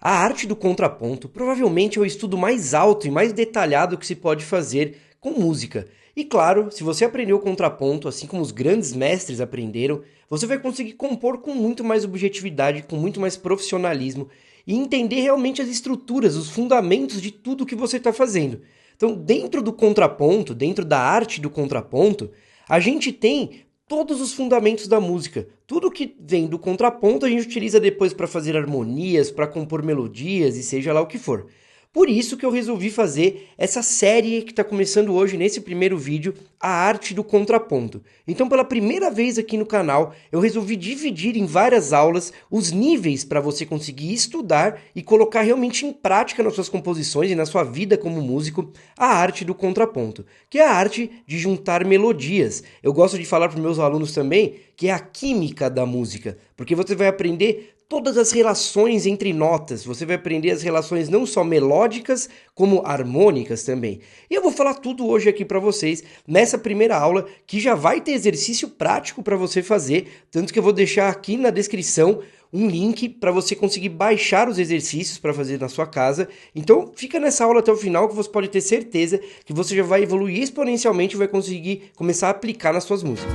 A arte do contraponto provavelmente é o estudo mais alto e mais detalhado que se pode fazer com música. E claro, se você aprendeu contraponto, assim como os grandes mestres aprenderam, você vai conseguir compor com muito mais objetividade, com muito mais profissionalismo e entender realmente as estruturas, os fundamentos de tudo que você está fazendo. Então, dentro do contraponto, dentro da arte do contraponto, a gente tem todos os fundamentos da música. Tudo que vem do contraponto a gente utiliza depois para fazer harmonias, para compor melodias e seja lá o que for. Por isso que eu resolvi fazer essa série que está começando hoje nesse primeiro vídeo, a arte do contraponto. Então, pela primeira vez aqui no canal, eu resolvi dividir em várias aulas os níveis para você conseguir estudar e colocar realmente em prática nas suas composições e na sua vida como músico a arte do contraponto, que é a arte de juntar melodias. Eu gosto de falar para os meus alunos também que é a química da música, porque você vai aprender todas as relações entre notas, você vai aprender as relações não só melódicas, como harmônicas também. E eu vou falar tudo hoje aqui para vocês, nessa primeira aula, que já vai ter exercício prático para você fazer, tanto que eu vou deixar aqui na descrição um link para você conseguir baixar os exercícios para fazer na sua casa. Então fica nessa aula até o final que você pode ter certeza que você já vai evoluir exponencialmente e vai conseguir começar a aplicar nas suas músicas.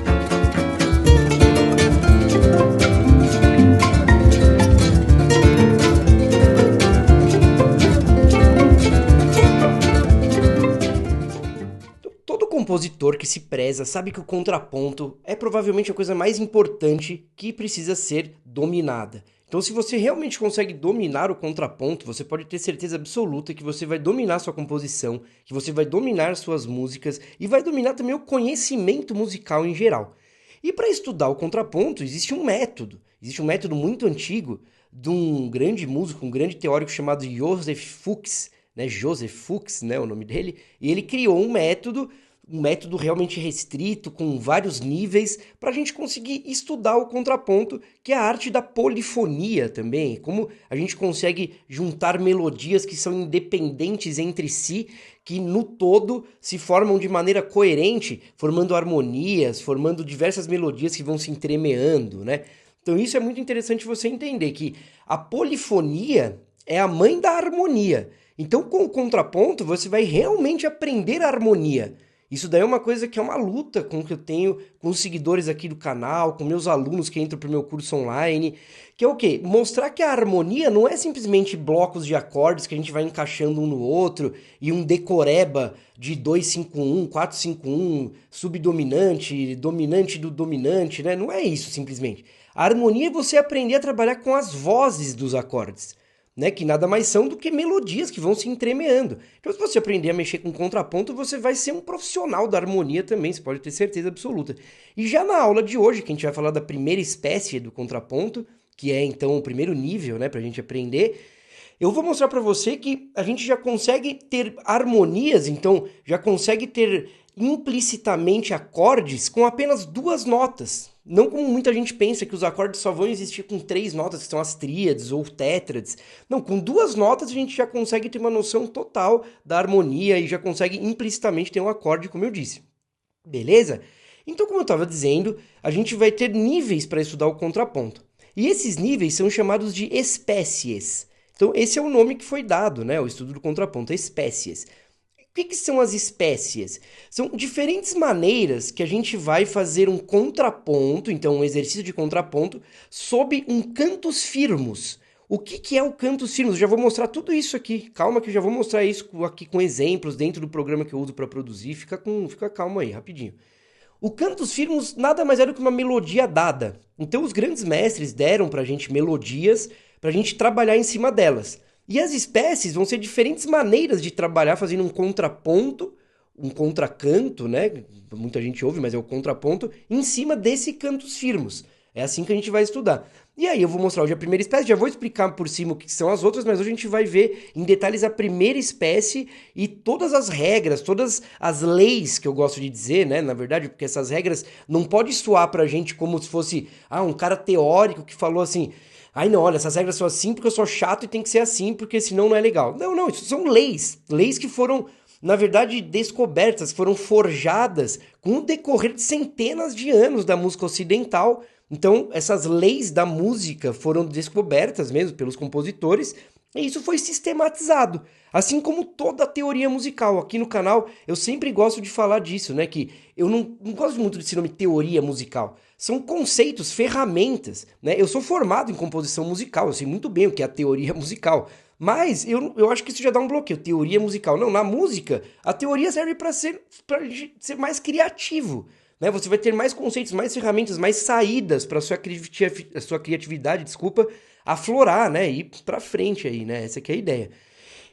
Compositor que se preza sabe que o contraponto é provavelmente a coisa mais importante que precisa ser dominada. Então, se você realmente consegue dominar o contraponto, você pode ter certeza absoluta que você vai dominar sua composição, que você vai dominar suas músicas e vai dominar também o conhecimento musical em geral. E para estudar o contraponto existe um método muito antigo de um grande músico, um grande teórico chamado Joseph Fuchs, Joseph Fuchs, o nome dele, e ele criou um método realmente restrito, com vários níveis, para a gente conseguir estudar o contraponto, que é a arte da polifonia também, como a gente consegue juntar melodias que são independentes entre si, que no todo se formam de maneira coerente, formando harmonias, formando diversas melodias que vão se entremeando, né? Então isso é muito interessante você entender que a polifonia é a mãe da harmonia. Então com o contraponto você vai realmente aprender a harmonia. Isso daí é uma coisa que é uma luta com que eu tenho com os seguidores aqui do canal, com meus alunos que entram para o meu curso online, que é o quê? Mostrar que a harmonia não é simplesmente blocos de acordes que a gente vai encaixando um no outro e um decoreba de 2-5-1, 4-5-1, subdominante, dominante do dominante, né? Não é isso simplesmente. A harmonia é você aprender a trabalhar com as vozes dos acordes, né, que nada mais são do que melodias que vão se entremeando. Então, se você aprender a mexer com contraponto, você vai ser um profissional da harmonia também, você pode ter certeza absoluta. E já na aula de hoje, que a gente vai falar da primeira espécie do contraponto, que é então o primeiro nível, né, para a gente aprender, eu vou mostrar para você que a gente já consegue ter harmonias, então já consegue ter implicitamente acordes com apenas duas notas. Não como muita gente pensa que os acordes só vão existir com 3 notas, que são as tríades ou tétrades. Não, com 2 notas a gente já consegue ter uma noção total da harmonia e já consegue implicitamente ter um acorde, como eu disse. Beleza? Então, como eu estava dizendo, a gente vai ter níveis para estudar o contraponto. E esses níveis são chamados de espécies. Então, esse é o nome que foi dado, né? O estudo do contraponto, espécies. O que são as espécies? São diferentes maneiras que a gente vai fazer um contraponto, então um exercício de contraponto, sob um cantus firmus. O que é o cantus firmus? Eu já vou mostrar tudo isso aqui. Calma que eu já vou mostrar isso aqui com exemplos dentro do programa que eu uso para produzir. Fica calma aí, rapidinho. O cantus firmus nada mais é do que uma melodia dada. Então os grandes mestres deram para a gente melodias para a gente trabalhar em cima delas. E as espécies vão ser diferentes maneiras de trabalhar fazendo um contraponto, um contracanto, né? Muita gente ouve, mas é o contraponto, em cima desse cantus firmus. É assim que a gente vai estudar. E aí eu vou mostrar hoje a primeira espécie, já vou explicar por cima o que são as outras, mas hoje a gente vai ver em detalhes a primeira espécie e todas as regras, todas as leis que eu gosto de dizer, né? Na verdade, porque essas regras não pode soar pra gente como se fosse um cara teórico que falou assim: ai não, olha, essas regras são assim porque eu sou chato e tem que ser assim porque senão não é legal. Não, isso são leis. Leis que foram, na verdade, descobertas, que foram forjadas com o decorrer de centenas de anos da música ocidental. Então, essas leis da música foram descobertas mesmo pelos compositores E isso foi sistematizado, assim como toda a teoria musical. Aqui no canal eu sempre gosto de falar disso, né? Que eu não gosto muito desse nome teoria musical. São conceitos, ferramentas, né? Eu sou formado em composição musical, eu sei muito bem o que é a teoria musical. Mas eu acho que isso já dá um bloqueio. Teoria musical. Não, na música, a teoria serve para ser mais criativo. Né? Você vai ter mais conceitos, mais ferramentas, mais saídas para a sua criatividade, desculpa, aflorar, né? Ir para frente aí, né? Essa que é a ideia.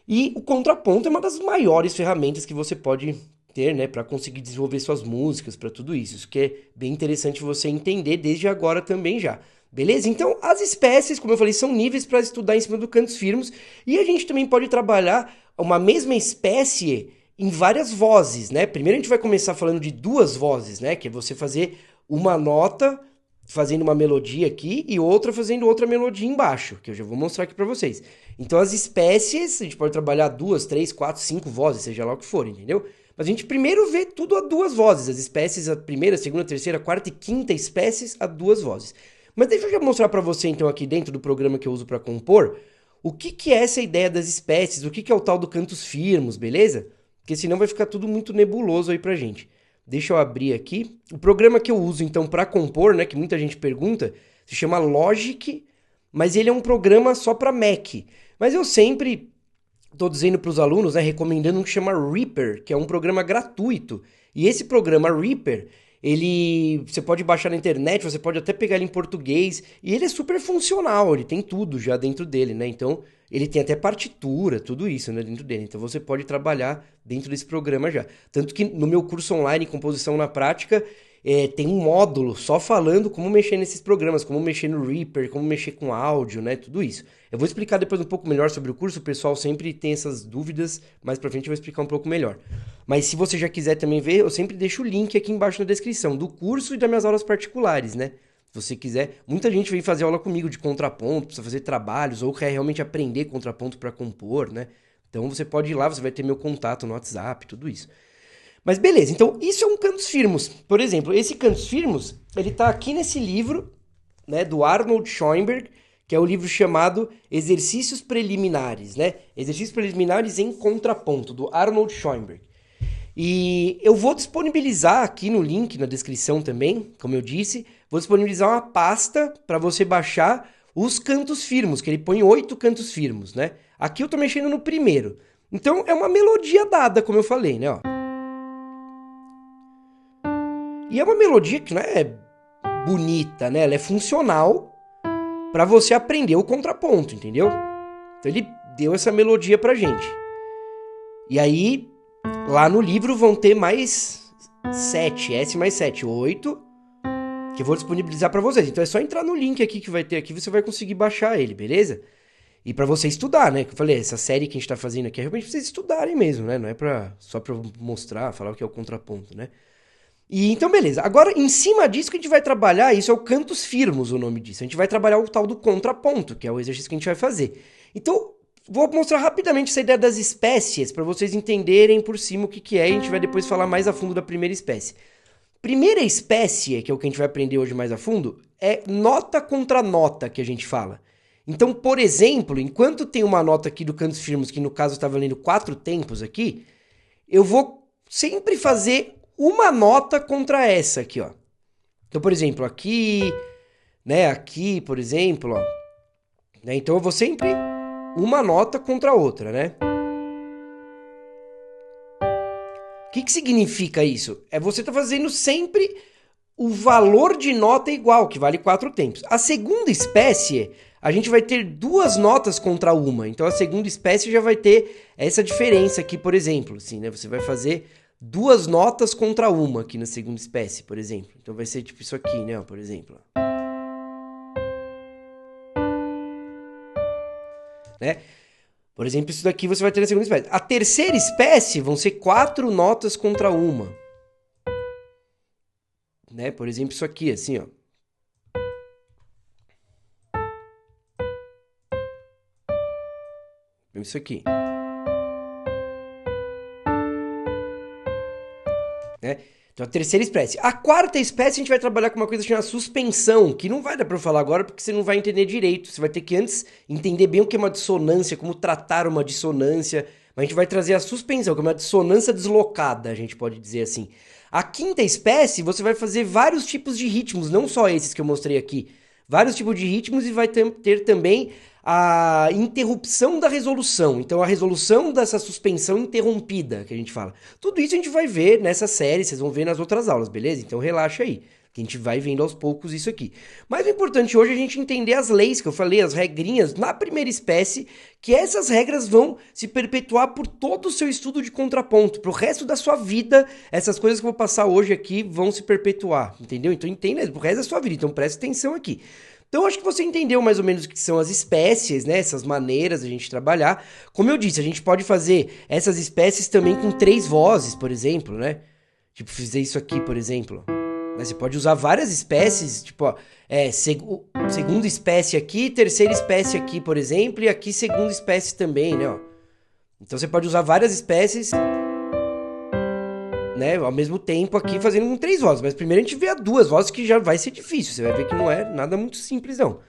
E o contraponto é uma das maiores ferramentas que você pode ter, né, para conseguir desenvolver suas músicas, para tudo isso. Isso que é bem interessante você entender desde agora também já. Beleza? Então, as espécies, como eu falei, são níveis para estudar em cima do cantos firmes, e a gente também pode trabalhar uma mesma espécie em várias vozes, né? Primeiro a gente vai começar falando de duas vozes, né, que é você fazer uma nota fazendo uma melodia aqui e outra fazendo outra melodia embaixo, que eu já vou mostrar aqui para vocês. Então as espécies, a gente pode trabalhar duas, três, quatro, cinco vozes, seja lá o que for, entendeu? Mas a gente primeiro vê tudo a duas vozes, as espécies, a primeira, segunda, terceira, quarta e quinta espécies a duas vozes. Mas deixa eu já mostrar para você então aqui dentro do programa que eu uso para compor, o que que é essa ideia das espécies, o que que é o tal do cantos firmos, beleza? Porque senão vai ficar tudo muito nebuloso aí pra gente. Deixa eu abrir aqui. O programa que eu uso, então, para compor, né, que muita gente pergunta, se chama Logic, mas ele é um programa só para Mac. Mas eu sempre estou dizendo para os alunos, né, recomendando um que chama Reaper, que é um programa gratuito. E esse programa Reaper, ele você pode baixar na internet, você pode até pegar ele em português, e ele é super funcional, ele tem tudo já dentro dele, né? Então, ele tem até partitura, tudo isso, né, dentro dele. Então, você pode trabalhar dentro desse programa já. Tanto que no meu curso online, Composição na Prática, tem um módulo só falando como mexer nesses programas, como mexer no Reaper, como mexer com áudio, né? Tudo isso. Eu vou explicar depois um pouco melhor sobre o curso, o pessoal sempre tem essas dúvidas, mais pra frente eu vou explicar um pouco melhor. Mas se você já quiser também ver, eu sempre deixo o link aqui embaixo na descrição do curso e das minhas aulas particulares, né? Se você quiser, muita gente vem fazer aula comigo de contraponto, precisa fazer trabalhos, ou quer realmente aprender contraponto para compor, né? Então você pode ir lá, você vai ter meu contato no WhatsApp, tudo isso. Mas beleza, então isso é um cantos firmos. Por exemplo, esse cantos firmos, ele tá aqui nesse livro, né, do Arnold Schoenberg, que é o livro chamado Exercícios Preliminares, né? Exercícios Preliminares em Contraponto, do Arnold Schoenberg. E eu vou disponibilizar aqui no link, na descrição também, como eu disse, vou disponibilizar uma pasta para você baixar os cantos firmos, que ele põe 8 cantos firmos, né? Aqui eu tô mexendo no primeiro. Então é uma melodia dada, como eu falei, né? Ó. E é uma melodia que não é bonita, né? Ela é funcional para você aprender o contraponto, entendeu? Então ele deu essa melodia pra gente. E aí, lá no livro vão ter mais 7, S mais 7, 8, que eu vou disponibilizar para vocês. Então é só entrar no link aqui que vai ter aqui, você vai conseguir baixar ele, beleza? E para você estudar, né? Que eu falei, essa série que a gente tá fazendo aqui é realmente pra vocês estudarem mesmo, né? Não é só pra mostrar, falar o que é o contraponto, né? E então, beleza. Agora, em cima disso que a gente vai trabalhar, isso é o cantos firmos, o nome disso. A gente vai trabalhar o tal do contraponto, que é o exercício que a gente vai fazer. Então, vou mostrar rapidamente essa ideia das espécies, para vocês entenderem por cima o que que é, e a gente vai depois falar mais a fundo da primeira espécie. Primeira espécie, que é o que a gente vai aprender hoje mais a fundo, é nota contra nota, que a gente fala. Então, por exemplo, enquanto tem uma nota aqui do cantos firmos, que no caso está valendo 4 tempos aqui, eu vou sempre fazer uma nota contra essa aqui, ó. Então, por exemplo, aqui, né, aqui, por exemplo, ó. Né, então eu vou sempre uma nota contra a outra, né? O que que significa isso? É você tá fazendo sempre o valor de nota igual, que vale 4 tempos. A segunda espécie, a gente vai ter duas notas contra uma. Então a segunda espécie já vai ter essa diferença aqui, por exemplo, assim, né? Você vai fazer duas notas contra uma aqui na segunda espécie, por exemplo. Então vai ser tipo isso aqui, né, por exemplo. Né? Por exemplo, isso daqui você vai ter na segunda espécie. A terceira espécie vão ser 4 notas contra uma. Né? Por exemplo, isso aqui, assim, ó. Isso aqui. Né? Então, a terceira espécie. A quarta espécie, a gente vai trabalhar com uma coisa chamada suspensão, que não vai dar pra eu falar agora, porque você não vai entender direito. Você vai ter que antes entender bem o que é uma dissonância, como tratar uma dissonância. Mas a gente vai trazer a suspensão, que é uma dissonância deslocada, a gente pode dizer assim. A quinta espécie, você vai fazer vários tipos de ritmos, não só esses que eu mostrei aqui. Vários tipos de ritmos e vai ter também a interrupção da resolução. Então, a resolução dessa suspensão interrompida, que a gente fala. Tudo isso a gente vai ver nessa série, vocês vão ver nas outras aulas, beleza? Então, relaxa aí, que a gente vai vendo aos poucos isso aqui. Mas o importante hoje é a gente entender as leis, que eu falei, as regrinhas na primeira espécie, que essas regras vão se perpetuar por todo o seu estudo de contraponto. Pro resto da sua vida, essas coisas que eu vou passar hoje aqui vão se perpetuar, entendeu? Então, entenda, pro resto da sua vida. Então, preste atenção aqui. Então, acho que você entendeu mais ou menos o que são as espécies, né? Essas maneiras de a gente trabalhar. Como eu disse, a gente pode fazer essas espécies também com 3 vozes, por exemplo, né? Tipo, fazer isso aqui, por exemplo. Você pode usar várias espécies, tipo, ó, segunda espécie aqui, terceira espécie aqui, por exemplo, e aqui segunda espécie também, né? Ó. Então, você pode usar várias espécies, né, ao mesmo tempo aqui fazendo com 3 vozes. Mas primeiro a gente vê as 2 vozes, que já vai ser difícil. Você vai ver que não é nada muito simples, não.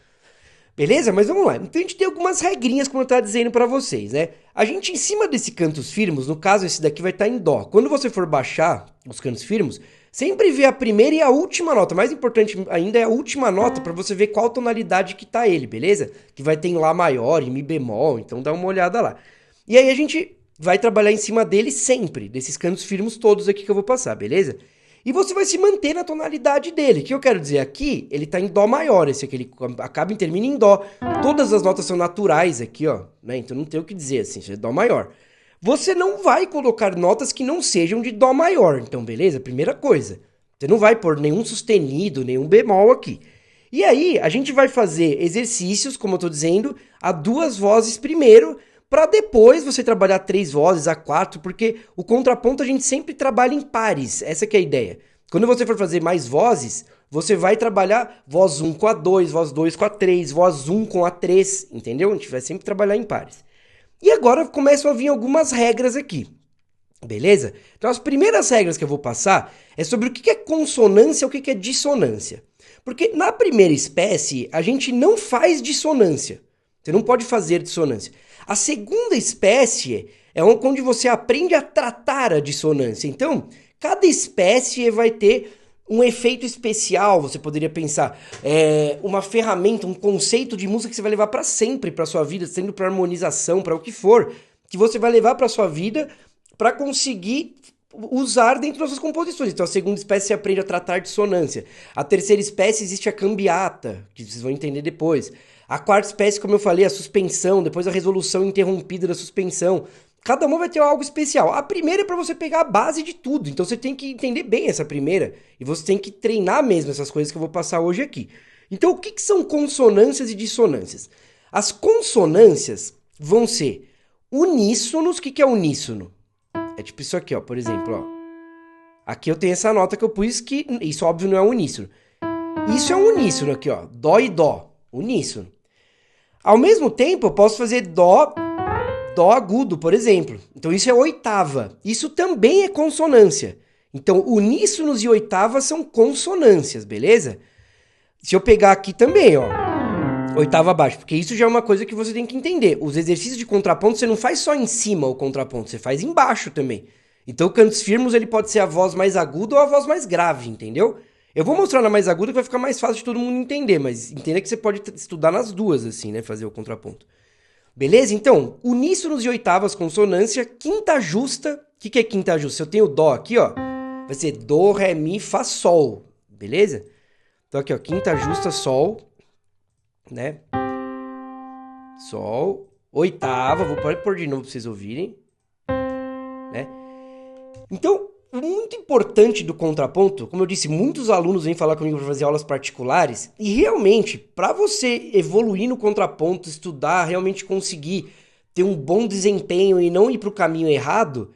Beleza? Mas vamos lá. Então a gente tem algumas regrinhas, como eu estava dizendo para vocês, né? A gente, em cima desse cantos firmos, no caso esse daqui vai estar em dó. Quando você for baixar os cantos firmos, sempre vê a primeira e a última nota. Mais importante ainda é a última nota, para você ver qual tonalidade que tá ele, beleza? Que vai ter em lá maior, em mi bemol, então dá uma olhada lá. E aí a gente vai trabalhar em cima dele sempre, desses cantos firmes todos aqui que eu vou passar, beleza? E você vai se manter na tonalidade dele. O que eu quero dizer aqui, ele tá em dó maior, esse aqui, ele acaba e termina em dó. Todas as notas são naturais aqui, ó, né? Então não tem o que dizer assim, isso é dó maior. Você não vai colocar notas que não sejam de dó maior, então beleza? Primeira coisa, você não vai pôr nenhum sustenido, nenhum bemol aqui. E aí, a gente vai fazer exercícios, como eu tô dizendo, a 2 vozes primeiro, para depois você trabalhar 3 vozes, a 4, porque o contraponto a gente sempre trabalha em pares, essa que é a ideia. Quando você for fazer mais vozes, você vai trabalhar voz 1 com a 2, voz 2 com a 3, voz 1 com a 3, entendeu? A gente vai sempre trabalhar em pares. E agora começam a vir algumas regras aqui, beleza? Então as primeiras regras que eu vou passar é sobre o que é consonância e o que é dissonância. Porque na primeira espécie a gente não faz dissonância, você não pode fazer dissonância. A segunda espécie é onde você aprende a tratar a dissonância. Então, cada espécie vai ter um efeito especial, você poderia pensar, uma ferramenta, um conceito de música que você vai levar para sempre para sua vida, sendo para harmonização, para o que for, que você vai levar para sua vida para conseguir usar dentro das suas composições. Então, a segunda espécie você aprende a tratar dissonância. A terceira espécie existe a cambiata, que vocês vão entender depois. A quarta espécie, como eu falei, a suspensão, depois a resolução interrompida da suspensão. Cada uma vai ter algo especial. A primeira é para você pegar a base de tudo, então você tem que entender bem essa primeira, e você tem que treinar mesmo essas coisas que eu vou passar hoje aqui. Então, o que são consonâncias e dissonâncias? As consonâncias vão ser uníssonos. O que é uníssono? É tipo isso aqui, ó, por exemplo, ó. Aqui eu tenho essa nota que eu pus que isso, óbvio, não é uníssono. Isso é um uníssono aqui, ó, dó e dó, uníssono. Ao mesmo tempo, eu posso fazer dó agudo, por exemplo. Então, isso é oitava. Isso também é consonância. Então, uníssonos e oitavas são consonâncias, beleza? Se eu pegar aqui também, ó, oitava abaixo, porque isso já é uma coisa que você tem que entender. Os exercícios de contraponto, você não faz só em cima o contraponto, você faz embaixo também. Então, o cantos firmos, ele pode ser a voz mais aguda ou a voz mais grave, entendeu? Eu vou mostrar na mais aguda que vai ficar mais fácil de todo mundo entender, mas entenda que você pode estudar nas duas, assim, né? Fazer o contraponto. Beleza? Então, uníssonos e oitavas, consonância. Quinta justa. O que é quinta justa? Se eu tenho dó aqui, ó, vai ser dó, ré, mi, fá, sol. Beleza? Então aqui, ó, quinta justa, sol, né? Sol. Oitava, vou pôr de novo para vocês ouvirem, né? Então, muito importante do contraponto, como eu disse, muitos alunos vêm falar comigo para fazer aulas particulares, e realmente, para você evoluir no contraponto, estudar, realmente conseguir ter um bom desempenho e não ir para o caminho errado,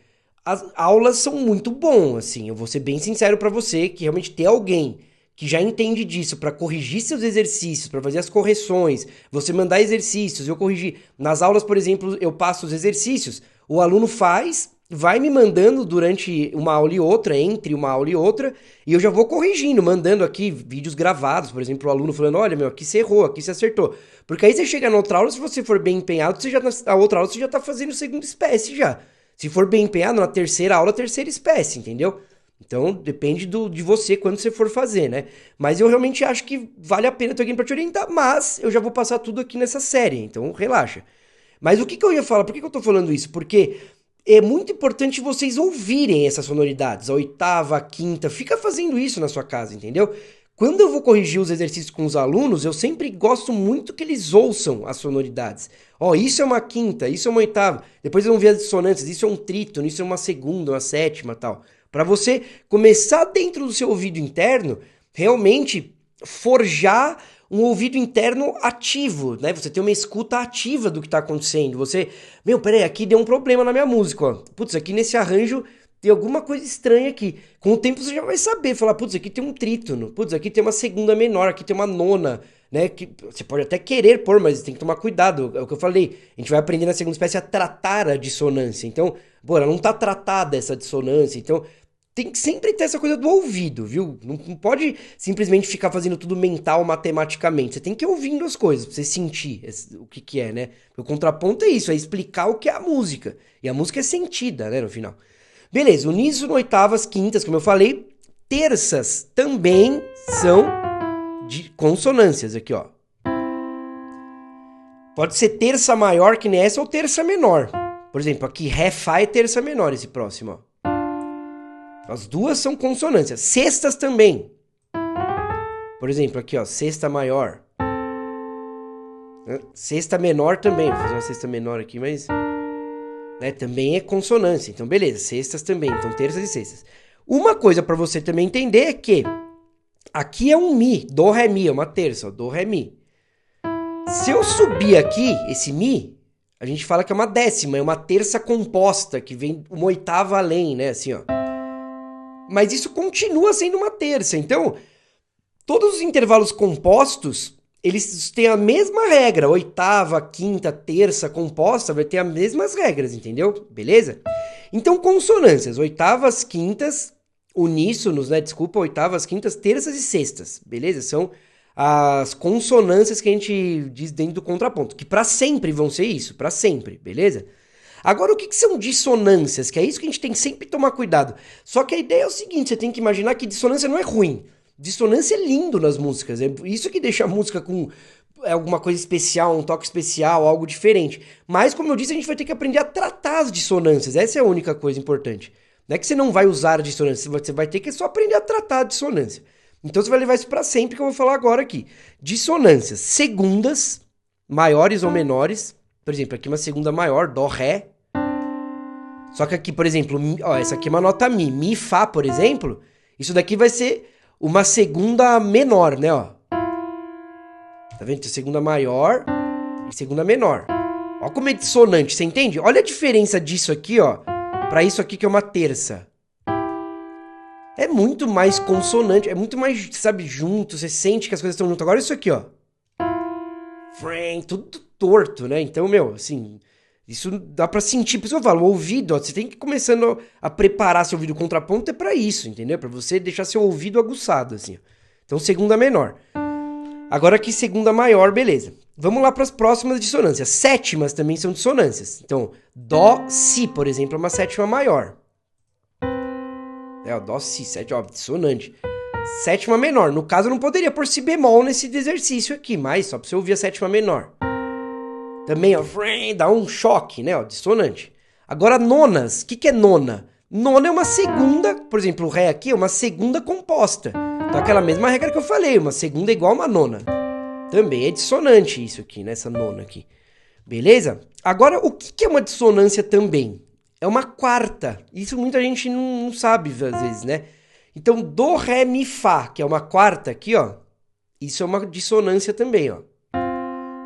as aulas são muito bom, assim, eu vou ser bem sincero para você, que realmente ter alguém que já entende disso para corrigir seus exercícios, para fazer as correções, você mandar exercícios, eu corrigir. Nas aulas, por exemplo, eu passo os exercícios, o aluno faz, vai me mandando durante uma aula e outra, entre uma aula e outra, e eu já vou corrigindo, mandando aqui vídeos gravados, por exemplo, o aluno falando, olha, meu, aqui você errou, aqui você acertou. Porque aí você chega na outra aula, se você for bem empenhado, a outra aula você já tá fazendo segunda espécie já. Se for bem empenhado, na terceira aula, terceira espécie, entendeu? Então, depende de você quando você for fazer, né? Mas eu realmente acho que vale a pena ter alguém pra te orientar, mas eu já vou passar tudo aqui nessa série, então relaxa. Mas o que que eu ia falar? Por que que eu tô falando isso? Porque é muito importante vocês ouvirem essas sonoridades, a oitava, a quinta, fica fazendo isso na sua casa, entendeu? Quando eu vou corrigir os exercícios com os alunos, eu sempre gosto muito que eles ouçam as sonoridades. Ó, isso é uma quinta, isso é uma oitava. Depois eles vão ver as dissonâncias, isso é um trítono, isso é uma segunda, uma sétima, tal. Para você começar dentro do seu ouvido interno, realmente forjar um ouvido interno ativo, né? Você tem uma escuta ativa do que tá acontecendo. Você, meu, peraí, aqui deu um problema na minha música, ó. Putz, aqui nesse arranjo tem alguma coisa estranha aqui. Com o tempo você já vai saber, falar, putz, aqui tem um trítono, putz, aqui tem uma segunda menor, aqui tem uma nona, né? Que você pode até querer pôr, mas tem que tomar cuidado. É o que eu falei. A gente vai aprender na segunda espécie a tratar a dissonância. Então, pô, ela não tá tratada essa dissonância. Então, tem que sempre ter essa coisa do ouvido, viu? Não pode simplesmente ficar fazendo tudo mental, matematicamente. Você tem que ir ouvindo as coisas, pra você sentir o que que é, né? O contraponto é isso, é explicar o que é a música. E a música é sentida, né, no final. Beleza, uníssono, oitavas, quintas, como eu falei. Terças também são de consonâncias aqui, ó. Pode ser terça maior que nem essa ou terça menor. Por exemplo, aqui Ré, Fá é terça menor esse próximo, ó. As duas são consonâncias. Sextas também. Por exemplo, aqui, ó, sexta maior. Sexta menor também. Vou fazer uma sexta menor aqui, mas... né, também é consonância. Então, beleza. Sextas também. Então, terças e sextas. Uma coisa para você também entender é que aqui é um Mi. Dó, Ré, Mi. É uma terça, ó. Dó, Ré, Mi. Se eu subir aqui, esse Mi, a gente fala que é uma décima. É uma terça composta, que vem uma oitava além, né? Assim, ó. Mas isso continua sendo uma terça. Então, todos os intervalos compostos, eles têm a mesma regra. Oitava, quinta, terça composta vai ter as mesmas regras, entendeu? Beleza? Então, consonâncias. Oitavas, quintas, uníssonos, né? Desculpa, oitavas, quintas, terças e sextas. Beleza? São as consonâncias que a gente diz dentro do contraponto. Que para sempre vão ser isso. Para sempre, beleza? Agora, o que são dissonâncias? Que é isso que a gente tem que sempre tomar cuidado. Só que a ideia é o seguinte, você tem que imaginar que dissonância não é ruim. Dissonância é lindo nas músicas. É isso que deixa a música com alguma coisa especial, um toque especial, algo diferente. Mas, como eu disse, a gente vai ter que aprender a tratar as dissonâncias. Essa é a única coisa importante. Não é que você não vai usar a dissonância, você vai ter que só aprender a tratar a dissonância. Então, você vai levar isso para sempre, que eu vou falar agora aqui. Dissonâncias segundas, maiores ou menores. Por exemplo, aqui uma segunda maior, Dó, Ré. Só que aqui, por exemplo, ó, essa aqui é uma nota Mi. Mi, Fá, por exemplo, isso daqui vai ser uma segunda menor, né, ó. Tá vendo? Segunda maior e segunda menor. Ó como é dissonante, você entende? Olha a diferença disso aqui, ó, pra isso aqui que é uma terça. É muito mais consonante, é muito mais, sabe, junto, você sente que as coisas estão juntas. Agora isso aqui, ó. Tudo torto, né? Então, meu, assim... isso dá pra sentir, por isso que eu falo, o ouvido, ó, você tem que ir começando a preparar seu ouvido contraponto, é pra isso, entendeu? Pra você deixar seu ouvido aguçado, assim. Então, segunda menor. Agora aqui, segunda maior, beleza. Vamos lá pras próximas dissonâncias. Sétimas também são dissonâncias. Então, Dó, Si, por exemplo, é uma sétima maior. É, ó, Dó, Si, sétima, ó, dissonante. Sétima menor. No caso, eu não poderia pôr Si bemol nesse exercício aqui, mas só pra você ouvir a sétima menor. Também, ó, dá um choque, né, ó, dissonante. Agora, nonas. O que é nona? Nona é uma segunda, por exemplo, o Ré aqui é uma segunda composta. Então, aquela mesma regra que eu falei, uma segunda igual a uma nona. Também é dissonante isso aqui, né, essa nona aqui. Beleza? Agora, o que é uma dissonância também? É uma quarta. Isso muita gente não sabe, às vezes, né? Então, Dó, Ré, Mi, Fá, que é uma quarta aqui, ó. Isso é uma dissonância também, ó.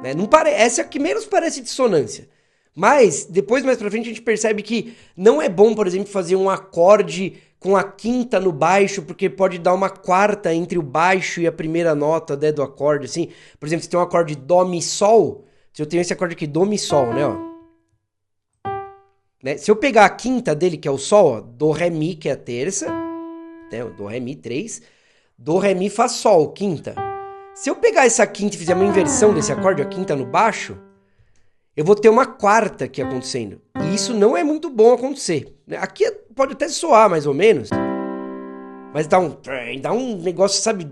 Né? Não essa é a que menos parece dissonância. Mas, depois, mais pra frente, a gente percebe que não é bom, por exemplo, fazer um acorde com a quinta no baixo, porque pode dar uma quarta entre o baixo e a primeira nota, né, do acorde, assim. Por exemplo, se tem um acorde Dó, Mi, Sol, se eu tenho esse acorde aqui, Dó, Mi, Sol, né, ó. né? Se eu pegar a quinta dele, que é o Sol, ó, Dó, Ré, Mi, que é a terça, né? Dó, Ré, Mi, 3, Dó, Ré, Mi, Fá, Sol, quinta. Se eu pegar essa quinta e fizer uma inversão desse acorde, a quinta no baixo, eu vou ter uma quarta aqui acontecendo. E isso não é muito bom acontecer. Aqui pode até soar mais ou menos, mas dá um negócio, sabe,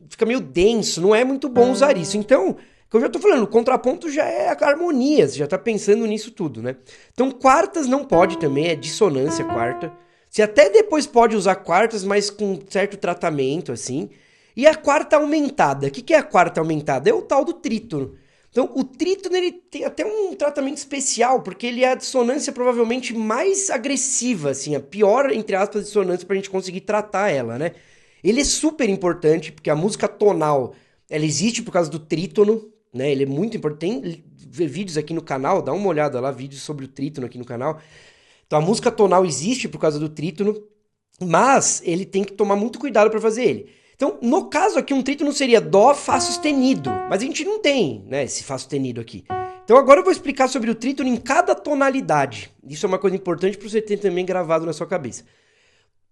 fica meio denso, não é muito bom usar isso. Então, como eu já tô falando, o contraponto já é a harmonia, você já tá pensando nisso tudo, né? Então, quartas não pode também, é dissonância quarta. Você até depois pode usar quartas, mas com certo tratamento, assim. E a quarta aumentada, o que é a quarta aumentada? É o tal do trítono. Então, o trítono ele tem até um tratamento especial, porque ele é a dissonância provavelmente mais agressiva, assim, a pior, entre aspas, dissonância pra gente conseguir tratar ela, né? Ele é super importante, porque a música tonal, ela existe por causa do trítono, né? Ele é muito importante. Tem vídeos aqui no canal, dá uma olhada lá, vídeos sobre o trítono aqui no canal. Então, a música tonal existe por causa do trítono, mas ele tem que tomar muito cuidado para fazer ele. Então, no caso aqui, um trítono seria Dó, Fá sustenido, mas a gente não tem, né, esse Fá sustenido aqui. Então agora eu vou explicar sobre o trítono em cada tonalidade. Isso é uma coisa importante para você ter também gravado na sua cabeça.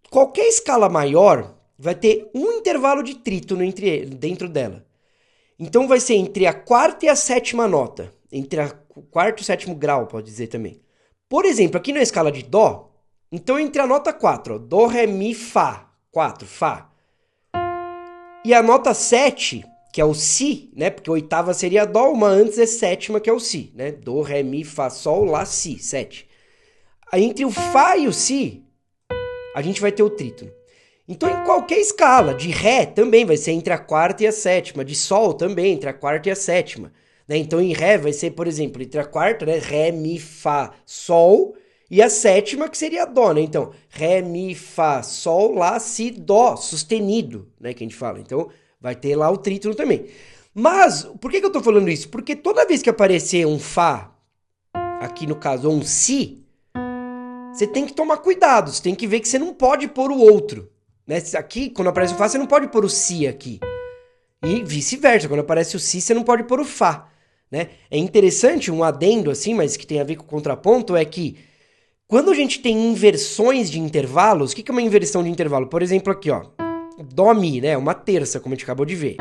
Qualquer escala maior vai ter um intervalo de trítono dentro dela. Então vai ser entre a quarta e a sétima nota, entre o quarto e o sétimo grau, pode dizer também. Por exemplo, aqui na escala de Dó, então entre a nota 4, ó, Dó, Ré, Mi, Fá, 4, Fá. E a nota 7, que é o Si, né? Porque a oitava seria Dó, uma antes é sétima, que é o Si, né? Dó, Ré, Mi, Fá, Sol, Lá, Si, 7. Aí entre o Fá e o Si, a gente vai ter o trítono. Então em qualquer escala, de Ré também vai ser entre a quarta e a sétima, de Sol também entre a quarta e a sétima. Né? Então em Ré vai ser, por exemplo, entre a quarta, né? Ré, Mi, Fá, Sol... E a sétima que seria Dó, né? Então, Ré, Mi, Fá, Sol, Lá, Si, Dó, sustenido, né? Que a gente fala. Então, vai ter lá o trítono também. Mas, por que eu tô falando isso? Porque toda vez que aparecer um Fá, aqui no caso, ou um Si, você tem que tomar cuidado. Você tem que ver que você não pode pôr o outro. Né? Aqui, quando aparece o Fá, você não pode pôr o Si aqui. E vice-versa. Quando aparece o Si, você não pode pôr o Fá. Né? É interessante, um adendo assim, mas que tem a ver com o contraponto, é que quando a gente tem inversões de intervalos, o que é uma inversão de intervalo? Por exemplo, aqui, ó, Dó, Mi, né? Uma terça, como a gente acabou de ver.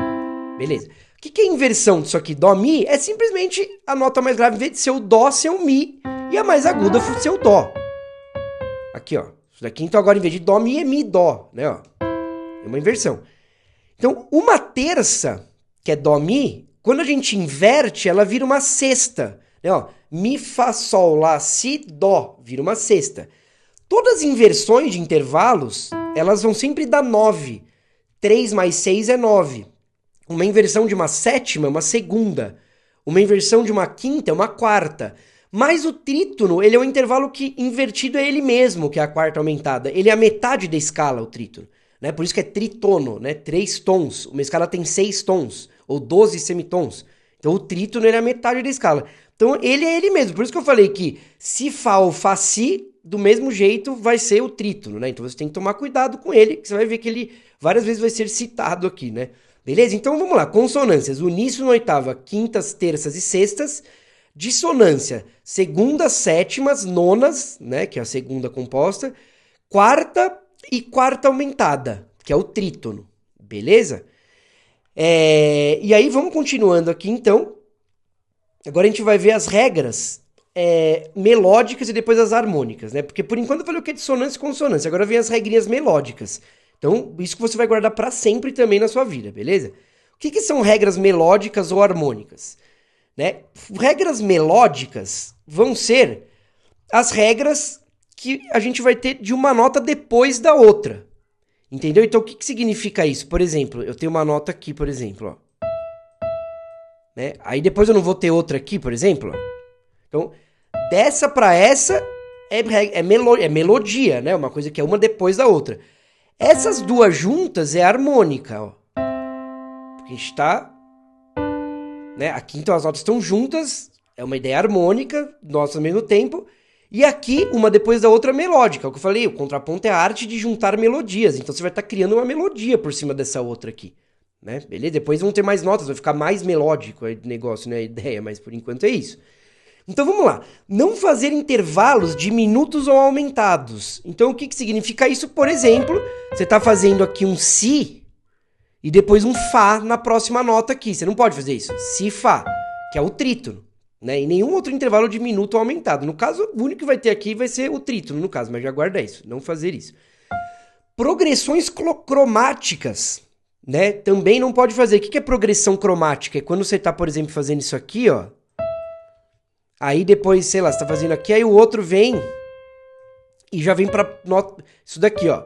Beleza. O que é inversão disso aqui? Dó, Mi é simplesmente a nota mais grave, em vez de ser o Dó, ser o Mi, e a mais aguda ser o Dó. Aqui, ó. Isso daqui, então, agora, em vez de Dó, Mi, é Mi, Dó, né? Ó. É uma inversão. Então, uma terça, que é Dó, Mi, quando a gente inverte, ela vira uma sexta, né? Ó. Mi, Fá, Sol, Lá, Si, Dó, vira uma sexta. Todas as inversões de intervalos, elas vão sempre dar 9. 3 mais 6 é 9. Uma inversão de uma sétima é uma segunda. Uma inversão de uma quinta é uma quarta. Mas o trítono, ele é um intervalo que invertido é ele mesmo, que é a quarta aumentada. Ele é a metade da escala, o trítono. Né? Por isso que é tritono, né? 3 tons. Uma escala tem 6 tons, ou 12 semitons. Então o trítono ele é a metade da escala. Então ele é ele mesmo. Por isso que eu falei que Si, Fá ou Fá, Si, do mesmo jeito vai ser o trítono, né? Então você tem que tomar cuidado com ele, que você vai ver que ele várias vezes vai ser citado aqui, né? Beleza? Então vamos lá. Consonâncias. Uníssono, oitava, quintas, terças e sextas. Dissonância. Segundas, sétimas, nonas, né? Que é a segunda composta. Quarta e quarta aumentada, que é o trítono. Beleza? E aí vamos continuando aqui, então. Agora a gente vai ver as regras melódicas e depois as harmônicas, né? Porque por enquanto eu falei o que é dissonância e consonância. Agora vem as regrinhas melódicas. Então, isso que você vai guardar para sempre também na sua vida, beleza? O que são regras melódicas ou harmônicas? Né? Regras melódicas vão ser as regras que a gente vai ter de uma nota depois da outra. Entendeu? Então, o que significa isso? Por exemplo, eu tenho uma nota aqui, por exemplo, ó. Né? Aí depois eu não vou ter outra aqui, por exemplo. Então, dessa para essa é melodia, né? Uma coisa que é uma depois da outra. Essas duas juntas é harmônica, ó. Porque a gente tá... Né? Aqui, então, as notas estão juntas, é uma ideia harmônica, notas ao mesmo tempo. E aqui, uma depois da outra melódica. É o que eu falei, o contraponto é a arte de juntar melodias. Então, você vai estar criando uma melodia por cima dessa outra aqui. Né? Beleza? Depois vão ter mais notas, vai ficar mais melódico o negócio, né? A ideia, mas por enquanto é isso. Então vamos lá. Não fazer intervalos diminutos ou aumentados. Então o que significa isso? Por exemplo, você está fazendo aqui um Si e depois um Fá na próxima nota aqui. Você não pode fazer isso. Si, Fá, que é o trítono. Né? E nenhum outro intervalo diminuto ou aumentado. No caso, o único que vai ter aqui vai ser o trítono, no caso, mas já guarda isso. Não fazer isso. Progressões cromáticas, né? Também não pode fazer. O que é progressão cromática? É quando você está, por exemplo, fazendo isso aqui, ó. Aí depois, sei lá, você tá fazendo aqui, aí o outro vem e já vem pra nota... Isso daqui, ó.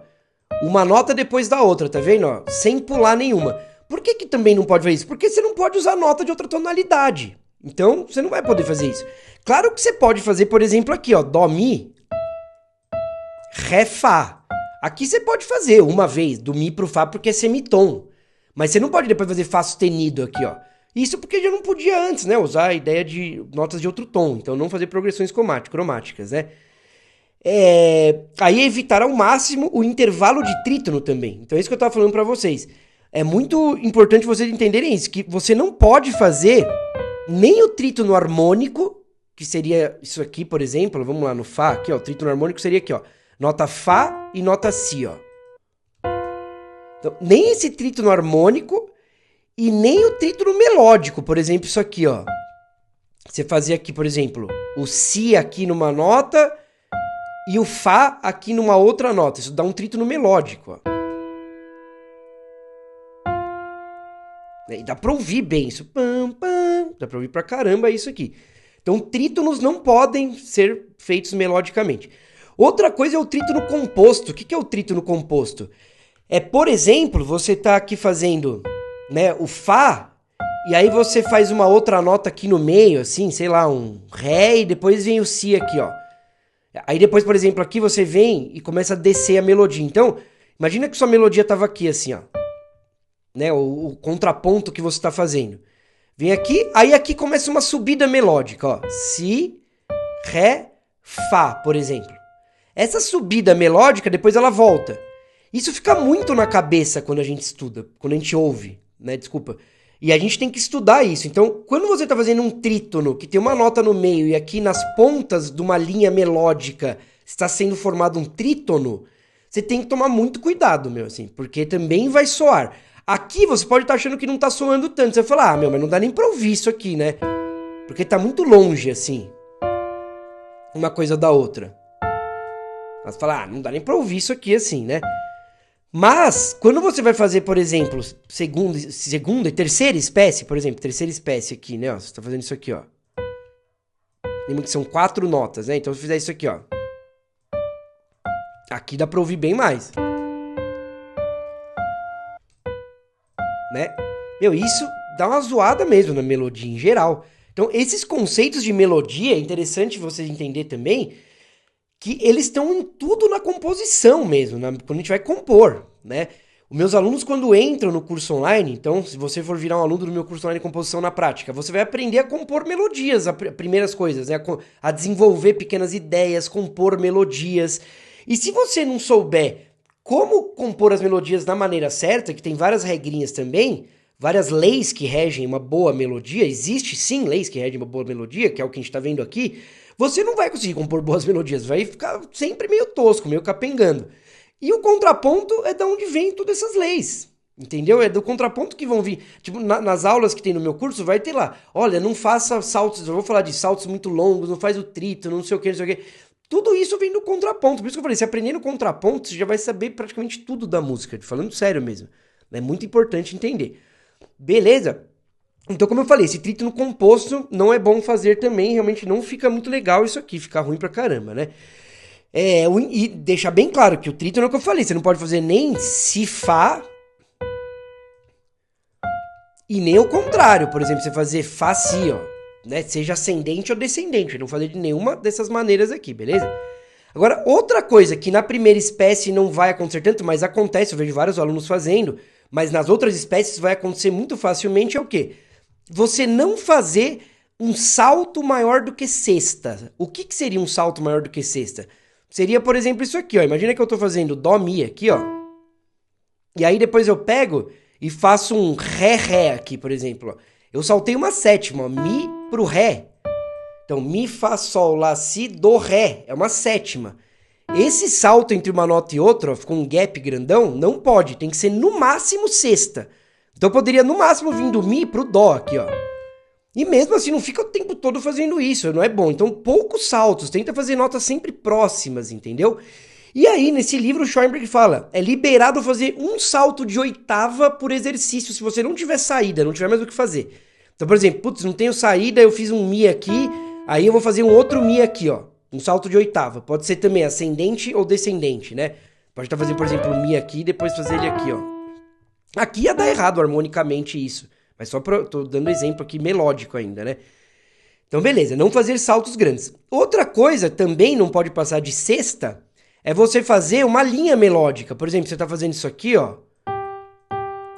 Uma nota depois da outra, tá vendo? Ó? Sem pular nenhuma. Por que também não pode fazer isso? Porque você não pode usar nota de outra tonalidade. Então, você não vai poder fazer isso. Claro que você pode fazer, por exemplo, aqui, ó. Dó, Mi, Ré, Fá. Aqui você pode fazer uma vez, do Mi pro Fá, porque é semitom. Mas você não pode depois fazer Fá sustenido aqui, ó. Isso porque já não podia antes, né? Usar a ideia de notas de outro tom. Então, não fazer progressões cromáticas, né? Aí evitar ao máximo o intervalo de trítono também. Então, é isso que eu tava falando pra vocês. É muito importante vocês entenderem isso, que você não pode fazer nem o trítono harmônico, que seria isso aqui, por exemplo. Vamos lá no Fá, aqui, ó. O trítono harmônico seria aqui, ó. Nota Fá e nota Si, ó. Então, nem esse trítono harmônico e nem o trítono melódico. Por exemplo, isso aqui, ó. Você fazia aqui, por exemplo, o Si aqui numa nota e o Fá aqui numa outra nota. Isso dá um trítono melódico, ó. E dá pra ouvir bem isso. Pam, pam. Dá pra ouvir pra caramba isso aqui. Então, trítonos não podem ser feitos melodicamente. Outra coisa é o trítono composto. O que é o trítono composto? Por exemplo, você tá aqui fazendo, né, o Fá, e aí você faz uma outra nota aqui no meio, assim, sei lá, um Ré, e depois vem o Si aqui, ó. Aí depois, por exemplo, aqui você vem e começa a descer a melodia. Então, imagina que sua melodia tava aqui, assim, ó. Né, o contraponto que você tá fazendo. Vem aqui, aí aqui começa uma subida melódica, ó. Si, Ré, Fá, por exemplo. Essa subida melódica, depois ela volta. Isso fica muito na cabeça quando a gente estuda, quando a gente ouve, né? Desculpa. E a gente tem que estudar isso. Então, quando você tá fazendo um trítono que tem uma nota no meio e aqui nas pontas de uma linha melódica está sendo formado um trítono, você tem que tomar muito cuidado, meu, assim, porque também vai soar. Aqui você pode estar achando que não tá soando tanto. Você vai falar, meu, mas não dá nem pra ouvir isso aqui, né? Porque tá muito longe, assim, uma coisa da outra. Mas fala, não dá nem pra ouvir isso aqui assim, né? Mas, quando você vai fazer, por exemplo, segunda e terceira espécie, por exemplo, terceira espécie aqui, né? Ó, você tá fazendo isso aqui, ó. Lembra que são 4 notas, né? Então, se eu fizer isso aqui, ó. Aqui dá pra ouvir bem mais. Né? Meu, isso dá uma zoada mesmo na melodia em geral. Então, esses conceitos de melodia, é interessante você entender também que eles estão em tudo na composição mesmo, quando a gente vai compor, né? Os meus alunos, quando entram no curso online, então, se você for virar um aluno do meu curso online de composição na prática, você vai aprender a compor melodias, as primeiras coisas, né? A desenvolver pequenas ideias, compor melodias. E se você não souber como compor as melodias da maneira certa, que tem várias regrinhas também, várias leis que regem uma boa melodia, existe sim leis que regem uma boa melodia, que é o que a gente está vendo aqui, você não vai conseguir compor boas melodias, vai ficar sempre meio tosco, meio capengando. E o contraponto é da onde vem todas essas leis, entendeu? É do contraponto que vão vir. Tipo, nas aulas que tem no meu curso, vai ter lá, olha, não faça saltos, eu vou falar de saltos muito longos, não faz o trítono, não sei o que, não sei o que. Tudo isso vem do contraponto, por isso que eu falei, se aprender no contraponto, você já vai saber praticamente tudo da música, falando sério mesmo. É muito importante entender. Beleza? Então, como eu falei, esse trítono composto não é bom fazer também, realmente não fica muito legal isso aqui, fica ruim pra caramba, né? E deixar bem claro que o trítono é o que eu falei, você não pode fazer nem Si, Fá e nem o contrário, por exemplo, você fazer Fá, Si, ó, né? Seja ascendente ou descendente, não fazer de nenhuma dessas maneiras aqui, beleza? Agora, outra coisa que na primeira espécie não vai acontecer tanto, mas acontece, eu vejo vários alunos fazendo, mas nas outras espécies vai acontecer muito facilmente, é o quê? Você não fazer um salto maior do que sexta. O que seria um salto maior do que sexta? Seria, por exemplo, isso aqui, ó. Imagina que eu tô fazendo Dó, Mi aqui, ó. E aí depois eu pego e faço um Ré, Ré aqui, por exemplo, ó. Eu saltei uma sétima, ó. Mi pro Ré. Então, mi, fá, sol, lá, si, do, ré. É uma sétima. Esse salto entre uma nota e outra, ó, ficou um gap grandão, não pode. Tem que ser no máximo sexta. Então, eu poderia no máximo vir do mi pro dó aqui, ó. E mesmo assim, não fica o tempo todo fazendo isso, não é bom. Então, poucos saltos. Tenta fazer notas sempre próximas, entendeu? E aí, nesse livro, o Schoenberg fala, é liberado fazer um salto de oitava por exercício, se você não tiver saída, não tiver mais o que fazer. Então, por exemplo, putz, não tenho saída, eu fiz um mi aqui, aí eu vou fazer um outro mi aqui, ó. Um salto de oitava. Pode ser também ascendente ou descendente, né? Pode estar fazendo, por exemplo, um mi aqui e depois fazer ele aqui, ó. Aqui ia dar errado harmonicamente isso. Mas tô dando exemplo aqui melódico ainda, né? Então, beleza, não fazer saltos grandes. Outra coisa também não pode passar de sexta é você fazer uma linha melódica. Por exemplo, você tá fazendo isso aqui, ó.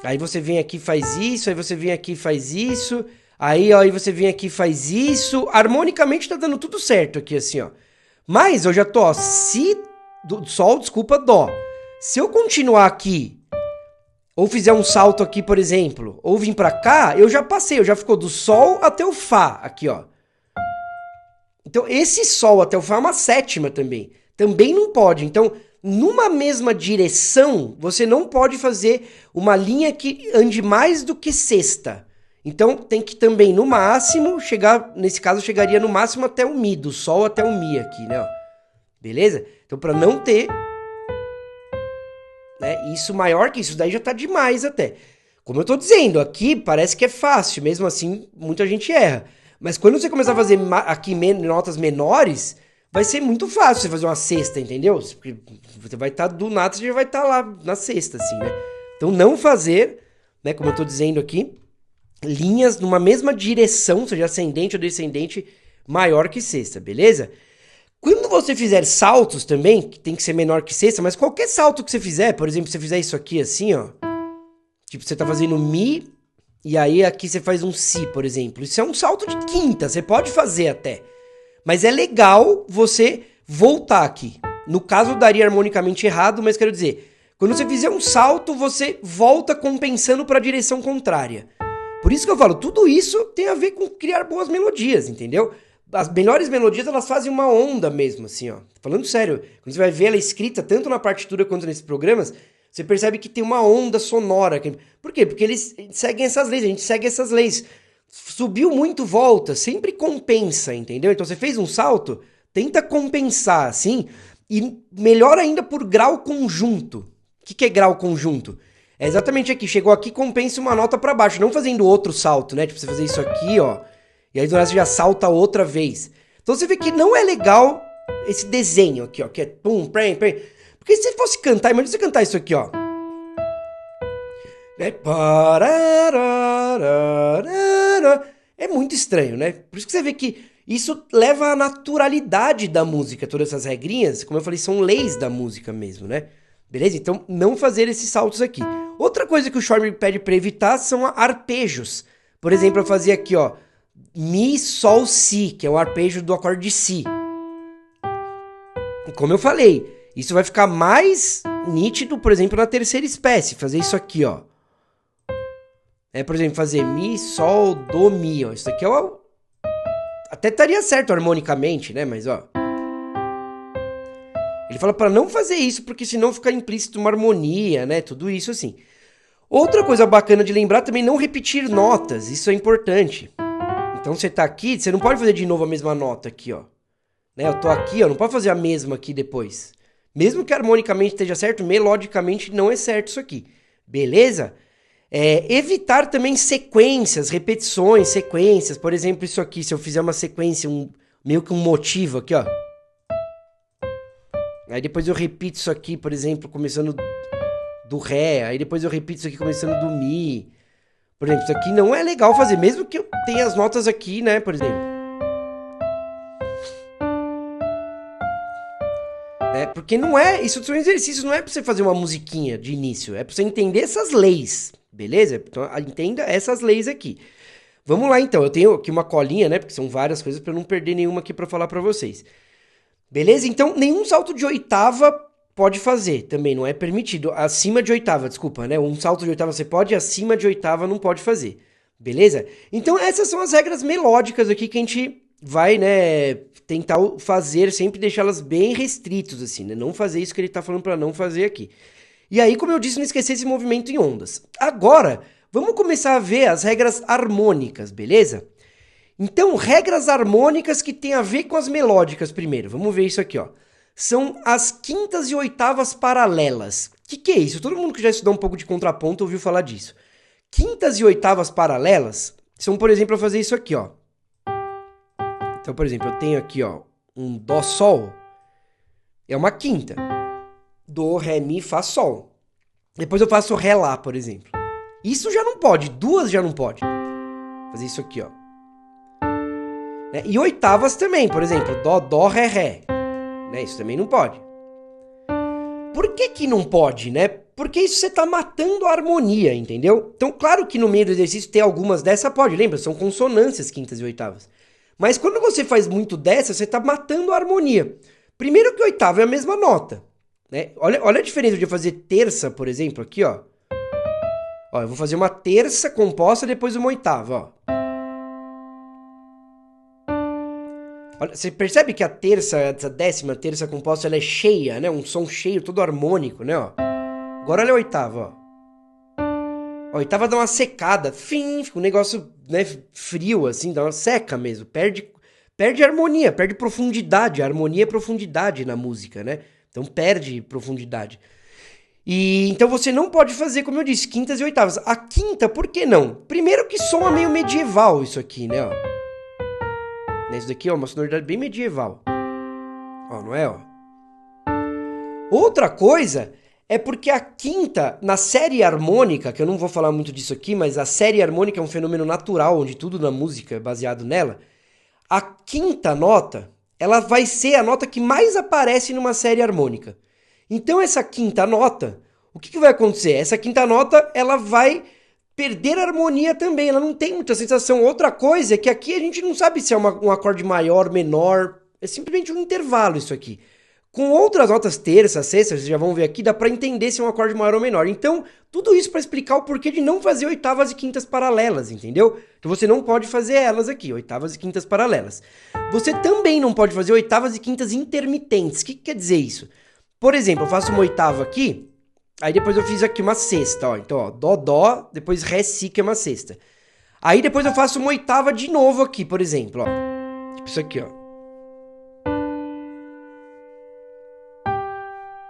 Aí você vem aqui e faz isso, aí você vem aqui e faz isso. Aí, ó, aí você vem aqui e faz isso. Harmonicamente tá dando tudo certo aqui, assim, ó. Mas eu já tô, ó, si, sol, desculpa, dó. Se eu continuar aqui, ou fizer um salto aqui, por exemplo, ou vim pra cá, eu já passei, eu já ficou do sol até o fá, aqui, ó. Então, esse sol até o fá é uma sétima também. Também não pode. Então, numa mesma direção, você não pode fazer uma linha que ande mais do que sexta. Então, tem que também, no máximo, chegar, nesse caso, chegaria no máximo até o mi, do sol até o mi aqui, né, ó. Beleza? Então, pra não ter... né, isso maior que isso daí já tá demais até. Como eu tô dizendo, aqui parece que é fácil, mesmo assim muita gente erra. Mas quando você começar a fazer aqui notas menores, vai ser muito fácil você fazer uma sexta, entendeu? Porque você vai estar do nada, você já vai estar lá na sexta, assim, né? Então não fazer, né, como eu tô dizendo aqui, linhas numa mesma direção, seja ascendente ou descendente, maior que sexta, beleza? Quando você fizer saltos também, que tem que ser menor que sexta, mas qualquer salto que você fizer, por exemplo, se você fizer isso aqui assim, ó. Tipo, você tá fazendo mi, e aí aqui você faz um si, por exemplo. Isso é um salto de quinta, você pode fazer até. Mas é legal você voltar aqui. No caso, daria harmonicamente errado, mas quero dizer, quando você fizer um salto, você volta compensando para a direção contrária. Por isso que eu falo, tudo isso tem a ver com criar boas melodias, entendeu? As melhores melodias, elas fazem uma onda mesmo, assim, ó. Falando sério, quando você vai ver ela escrita, tanto na partitura quanto nesses programas, você percebe que tem uma onda sonora. Por quê? Porque eles seguem essas leis, a gente segue essas leis. Subiu muito, volta, sempre compensa, entendeu? Então você fez um salto, tenta compensar, assim, e melhor ainda por grau conjunto. O que é grau conjunto? É exatamente aqui, chegou aqui, compensa uma nota pra baixo, não fazendo outro salto, né? Tipo, você fazer isso aqui, ó, e aí do nada você já salta outra vez. Então você vê que não é legal esse desenho aqui, ó, que é pum, prem, prem. Porque se você fosse cantar, imagina você cantar isso aqui, ó. É muito estranho, né? Por isso que você vê que isso leva à naturalidade da música, todas essas regrinhas, como eu falei, são leis da música mesmo, né? Beleza? Então, não fazer esses saltos aqui. Outra coisa que o Schoenberg pede para evitar são arpejos. Por exemplo, eu fazia aqui, ó, mi, sol, si, que é o arpejo do acorde de si. Como eu falei, isso vai ficar mais nítido, por exemplo, na terceira espécie. Fazer isso aqui, ó. Por exemplo, fazer mi, sol, do, mi, ó. Isso aqui é o... Até estaria certo harmonicamente, né? Mas, ó... Ele fala para não fazer isso, porque senão fica implícito uma harmonia, né? Tudo isso assim. Outra coisa bacana de lembrar também, não repetir notas. Isso é importante. Então você tá aqui, você não pode fazer de novo a mesma nota aqui, ó. Né? Eu tô aqui, ó, não pode fazer a mesma aqui depois. Mesmo que harmonicamente esteja certo, melodicamente não é certo isso aqui. Beleza? Evitar também sequências, repetições, sequências. Por exemplo, isso aqui, se eu fizer uma sequência, meio que um motivo aqui, ó. Aí depois eu repito isso aqui, por exemplo, começando do ré. Aí depois eu repito isso aqui começando do mi. Por exemplo, isso aqui não é legal fazer, mesmo que eu tenha as notas aqui, né, por exemplo. Porque não é... Isso são exercícios, não é pra você fazer uma musiquinha de início. É pra você entender essas leis, beleza? Então, entenda essas leis aqui. Vamos lá, então. Eu tenho aqui uma colinha, né, porque são várias coisas pra eu não perder nenhuma aqui pra falar pra vocês. Beleza? Então, nenhum salto de oitava pode fazer também, não é permitido. Acima de oitava, desculpa, né? Um salto de oitava você pode, acima de oitava não pode fazer. Beleza? Então, essas são as regras melódicas aqui que a gente vai, né, tentar fazer, sempre deixá-las bem restritos, assim, né? Não fazer isso que ele tá falando pra não fazer aqui. E aí, como eu disse, não esquecer esse movimento em ondas. Agora, vamos começar a ver as regras harmônicas, beleza? Então, regras harmônicas que tem a ver com as melódicas primeiro. Vamos ver isso aqui, ó. São as quintas e oitavas paralelas. O que é isso? Todo mundo que já estudou um pouco de contraponto ouviu falar disso. Quintas e oitavas paralelas são, por exemplo, eu fazer isso aqui, ó. Então, por exemplo, eu tenho aqui, ó, um dó sol. É uma quinta. Dó, ré, mi, fá, sol. Depois eu faço ré, lá, por exemplo. Isso já não pode, duas já não pode. Fazer isso aqui, ó. E oitavas também, por exemplo, dó, dó, ré, ré. Isso também não pode. Por que não pode, né? Porque isso você tá matando a harmonia, entendeu? Então, claro que no meio do exercício tem algumas dessa pode, lembra? São consonâncias quintas e oitavas. Mas quando você faz muito dessa, você tá matando a harmonia. Primeiro que oitava é a mesma nota, né? Olha a diferença de eu fazer terça, por exemplo, aqui, ó. Ó, eu vou fazer uma terça composta, depois uma oitava, ó. Olha, você percebe que a terça, essa décima terça composta, ela é cheia, né? Um som cheio, todo harmônico, né? Ó. Agora olha a oitava, ó. A oitava dá uma secada, fica um negócio, né, frio, assim, dá uma seca mesmo. Perde harmonia, perde profundidade. A harmonia é profundidade na música, né? Então perde profundidade. E então você não pode fazer, como eu disse, quintas e oitavas. A quinta, por que não? Primeiro que soa meio medieval isso aqui, né? Ó. Isso daqui é uma sonoridade bem medieval. Ó, não é, ó? Outra coisa é porque a quinta, na série harmônica, que eu não vou falar muito disso aqui, mas a série harmônica é um fenômeno natural, onde tudo na música é baseado nela. A quinta nota, ela vai ser a nota que mais aparece numa série harmônica. Então essa quinta nota, o que vai acontecer? Essa quinta nota, ela vai perder a harmonia também, ela não tem muita sensação. Outra coisa é que aqui a gente não sabe se é um acorde maior, menor, é simplesmente um intervalo isso aqui. Com outras notas terça, sexta, vocês já vão ver aqui, dá pra entender se é um acorde maior ou menor. Então, tudo isso pra explicar o porquê de não fazer oitavas e quintas paralelas, entendeu? Então você não pode fazer elas aqui, oitavas e quintas paralelas. Você também não pode fazer oitavas e quintas intermitentes. O que quer dizer isso? Por exemplo, eu faço uma oitava aqui, aí depois eu fiz aqui uma sexta, ó. Então, ó, dó, dó, depois ré, si, que é uma sexta. Aí depois eu faço uma oitava de novo aqui, por exemplo, ó. Tipo isso aqui, ó.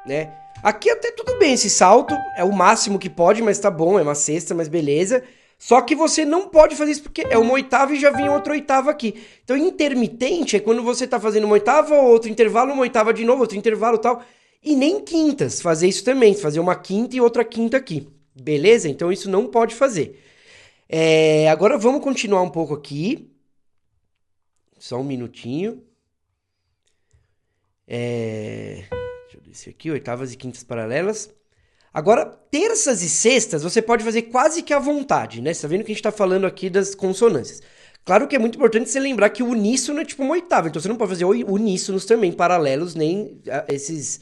Né? Aqui até tudo bem esse salto, é o máximo que pode, mas tá bom, é uma sexta, mas beleza. Só que você não pode fazer isso porque é uma oitava e já vem outra oitava aqui. Então intermitente é quando você tá fazendo uma oitava, outro intervalo, uma oitava de novo, outro intervalo e tal. E nem quintas, fazer isso também, fazer uma quinta e outra quinta aqui. Beleza? Então isso não pode fazer. Agora vamos continuar um pouco aqui. Só um minutinho. Deixa eu descer aqui, oitavas e quintas paralelas. Agora, terças e sextas você pode fazer quase que à vontade, né? Você tá vendo que a gente tá falando aqui das consonâncias. Claro que é muito importante você lembrar que o uníssono é tipo uma oitava, então você não pode fazer uníssonos também, paralelos, nem esses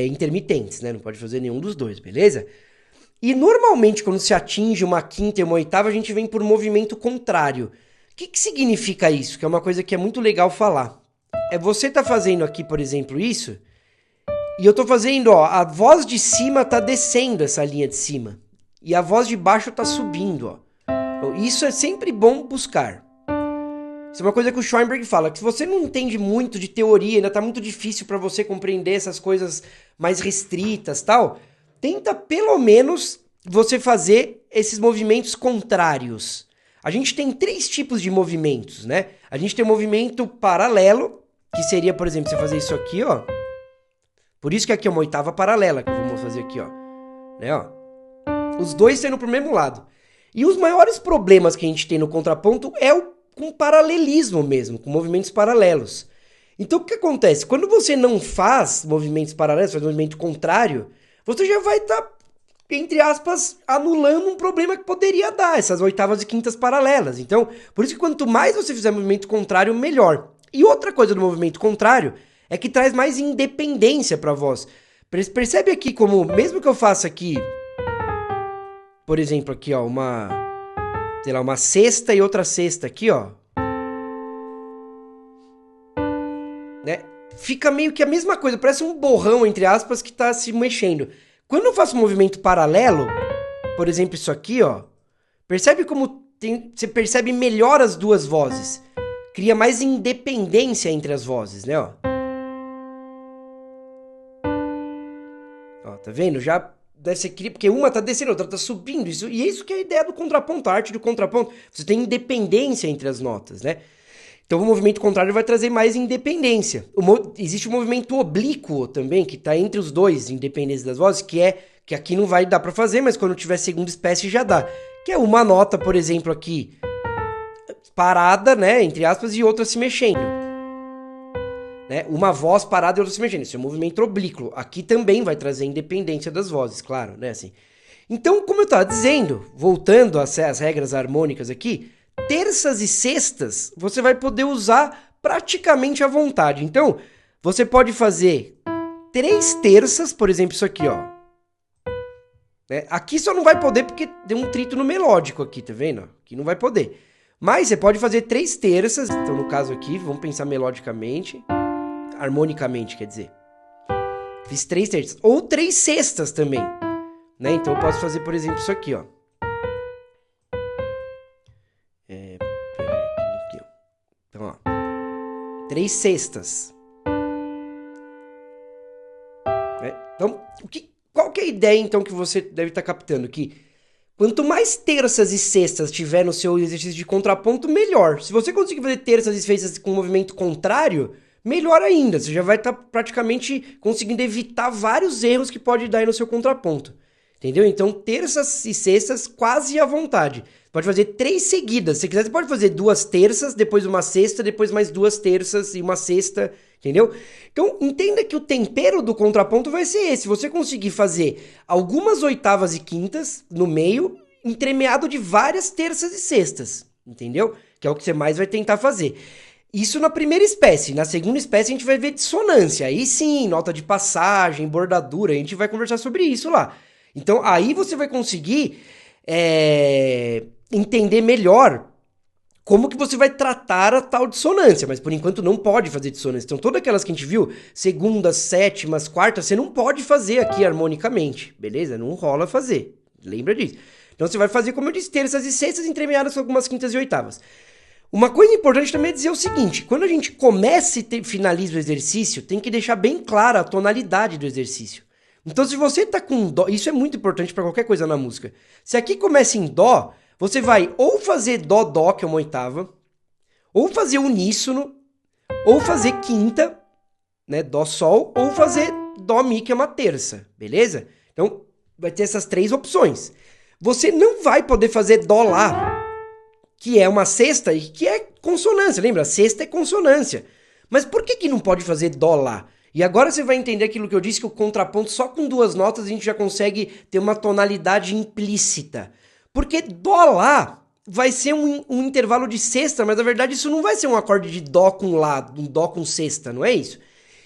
intermitentes, né? Não pode fazer nenhum dos dois, beleza? E normalmente quando se atinge uma quinta e uma oitava, a gente vem por movimento contrário. O que significa isso? Que é uma coisa que é muito legal falar. Você tá fazendo aqui, por exemplo, isso... E eu tô fazendo, ó, a voz de cima tá descendo essa linha de cima. E a voz de baixo tá subindo, ó. Então, isso é sempre bom buscar. Isso é uma coisa que o Schoenberg fala, que se você não entende muito de teoria, ainda tá muito difícil para você compreender essas coisas mais restritas, tal, tenta pelo menos você fazer esses movimentos contrários. A gente tem 3 tipos de movimentos, né? A gente tem o movimento paralelo, que seria, por exemplo, você fazer isso aqui, ó. Por isso que aqui é uma oitava paralela que eu vou fazer aqui, ó. Né, ó. Os dois sendo pro mesmo lado. E os maiores problemas que a gente tem no contraponto é com paralelismo mesmo, com movimentos paralelos. Então o que acontece? Quando você não faz movimentos paralelos, faz movimento contrário, você já vai estar, entre aspas, anulando um problema que poderia dar, essas oitavas e quintas paralelas. Então, por isso que quanto mais você fizer movimento contrário, melhor. E outra coisa do movimento contrário é que traz mais independência para a voz. Percebe aqui como, mesmo que eu faça aqui, por exemplo, aqui, ó, uma sexta e outra sexta aqui, ó. né? Fica meio que a mesma coisa, parece um borrão, entre aspas, que tá se mexendo. Quando eu faço um movimento paralelo, por exemplo, isso aqui, ó, percebe como você percebe melhor as duas vozes. Cria mais independência entre as vozes, né, ó. Ó, tá vendo? Já deve cria, porque uma tá descendo, a outra tá subindo. E é isso que é a ideia do contraponto, a arte do contraponto. Você tem independência entre as notas, né? Então o movimento contrário vai trazer mais independência. Existe o movimento oblíquo também, que tá entre os dois, independência das vozes, que aqui não vai dar pra fazer, mas quando tiver segunda espécie já dá. Que é uma nota, por exemplo, aqui parada, né, entre aspas, e outra se mexendo. Né? Uma voz parada e outra se mexendo. Isso é um movimento oblíquo. Aqui também vai trazer independência das vozes, claro, né, assim. Então, como eu estava dizendo, voltando às regras harmônicas aqui, terças e sextas você vai poder usar praticamente à vontade. Então, você pode fazer 3 terças, por exemplo, isso aqui, ó. Né? Aqui só não vai poder porque deu um trítono melódico aqui, tá vendo? Aqui não vai poder. Mas você pode fazer 3 terças, então no caso aqui, vamos pensar melodicamente, harmonicamente, quer dizer. Fiz 3 terças, ou 3 sextas também, né? Então eu posso fazer, por exemplo, isso aqui, ó. Aqui, ó. Então, ó. 3 sextas. Então, qual que é a ideia, então, que você deve estar captando? Que quanto mais terças e sextas tiver no seu exercício de contraponto, melhor. Se você conseguir fazer terças e sextas com movimento contrário, melhor ainda. Você já vai estar praticamente conseguindo evitar vários erros que pode dar aí no seu contraponto. Entendeu? Então, terças e sextas quase à vontade. Pode fazer 3 seguidas. Se quiser, você pode fazer 2 terças, depois uma sexta, depois mais 2 terças e uma sexta, entendeu? Então, entenda que o tempero do contraponto vai ser esse. Você conseguir fazer algumas oitavas e quintas no meio, entremeado de várias terças e sextas, entendeu? Que é o que você mais vai tentar fazer. Isso na primeira espécie. Na segunda espécie, a gente vai ver dissonância. Aí sim, nota de passagem, bordadura. A gente vai conversar sobre isso lá. Então, aí você vai conseguir entender melhor como que você vai tratar a tal dissonância. Mas, por enquanto, não pode fazer dissonância. Então, todas aquelas que a gente viu, segundas, sétimas, quartas, você não pode fazer aqui harmonicamente, beleza? Não rola fazer. Lembra disso. Então, você vai fazer, como eu disse, terças e sextas entremeadas com algumas quintas e oitavas. Uma coisa importante também é dizer o seguinte, quando a gente começa e finaliza o exercício, tem que deixar bem clara a tonalidade do exercício. Então, se você tá com dó, isso é muito importante para qualquer coisa na música. Se aqui começa em dó, você vai ou fazer dó-dó, que é uma oitava, ou fazer uníssono, ou fazer quinta, né, dó-sol, ou fazer dó-mi, que é uma terça, beleza? Então, vai ter essas 3 opções. Você não vai poder fazer dó-lá, que é uma sexta e que é consonância, lembra? Sexta é consonância. Mas por que não pode fazer dó-lá? E agora você vai entender aquilo que eu disse, que o contraponto só com 2 notas a gente já consegue ter uma tonalidade implícita. Porque dó-lá vai ser um intervalo de sexta, mas na verdade isso não vai ser um acorde de dó com lá, um dó com sexta, não é isso?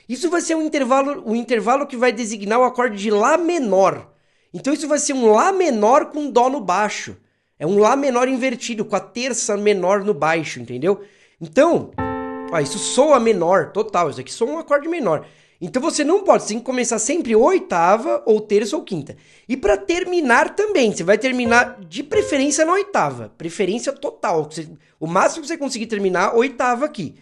Isso vai ser um intervalo que vai designar o acorde de lá menor. Então isso vai ser um lá menor com dó no baixo. É um lá menor invertido, com a terça menor no baixo, entendeu? Então, isso soa menor, total. Isso aqui soa um acorde menor. Então você não pode, você tem que começar sempre oitava, ou terça, ou quinta. E para terminar também, você vai terminar de preferência na oitava. Preferência total. O máximo que você conseguir terminar, oitava aqui.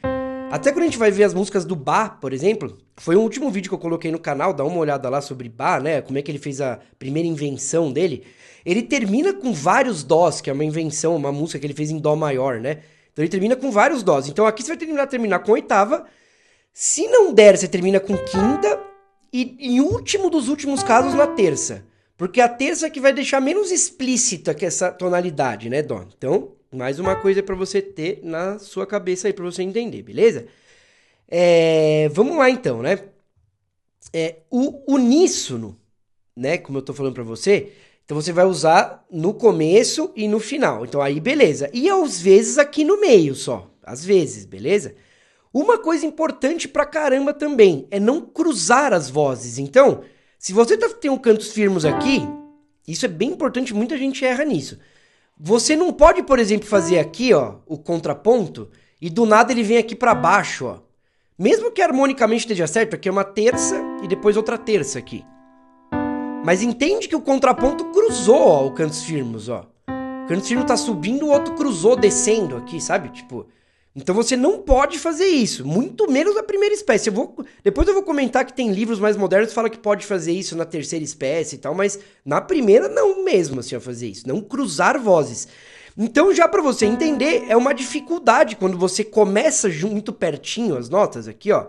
Até quando a gente vai ver as músicas do Bach, por exemplo, foi o último vídeo que eu coloquei no canal, dá uma olhada lá sobre Bach, né? Como é que ele fez a primeira invenção dele. Ele termina com vários dós, que é uma invenção, uma música que ele fez em dó maior, né? Então ele termina com vários dós. Então aqui você vai terminar com oitava. Se não der, você termina com quinta. E em último dos últimos casos, na terça. Porque a terça é que vai deixar menos explícita que essa tonalidade, né, dó? Então, mais uma coisa para você ter na sua cabeça aí, para você entender, beleza? Vamos lá então, né? O uníssono, né, como eu tô falando para você... Então você vai usar no começo e no final. Então aí beleza. E às vezes aqui no meio só. Às vezes, beleza? Uma coisa importante pra caramba também é não cruzar as vozes. Então, se você tem um cantos firmes aqui, isso é bem importante, muita gente erra nisso. Você não pode, por exemplo, fazer aqui, ó, o contraponto e do nada ele vem aqui pra baixo, ó. Mesmo que harmonicamente esteja certo, aqui é uma terça e depois outra terça aqui. Mas entende que o contraponto cruzou, ó, o cantos firmes, ó. O cantos firmes tá subindo, o outro cruzou, descendo aqui, sabe? Tipo, então você não pode fazer isso, muito menos na primeira espécie. Depois eu vou comentar que tem livros mais modernos que falam que pode fazer isso na terceira espécie e tal, mas na primeira não mesmo, assim, a fazer isso, não cruzar vozes. Então, já pra você entender, é uma dificuldade quando você começa muito pertinho as notas aqui, ó.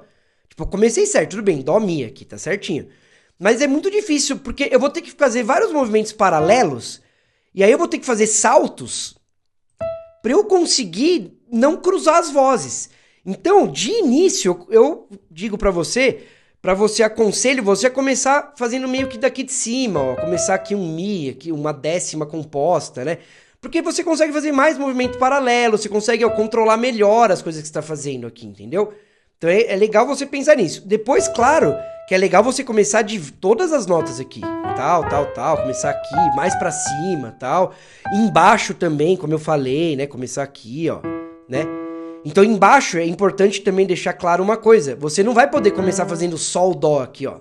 Tipo, eu comecei certo, tudo bem, dó, mi aqui, tá certinho. Mas é muito difícil, porque eu vou ter que fazer vários movimentos paralelos, e aí eu vou ter que fazer saltos pra eu conseguir não cruzar as vozes. Então, de início, eu digo pra você aconselho você a começar fazendo meio que daqui de cima, ó. Começar aqui um mi, aqui uma décima composta, né? Porque você consegue fazer mais movimento paralelo, você consegue controlar melhor as coisas que você está fazendo aqui, entendeu? Então é legal você pensar nisso. Depois, claro, que é legal você começar de todas as notas aqui. Tal, começar aqui, mais pra cima, tal. Embaixo também, como eu falei, né? Começar aqui, ó, né? Então embaixo é importante também deixar claro uma coisa. Você não vai poder começar fazendo sol, dó aqui, ó.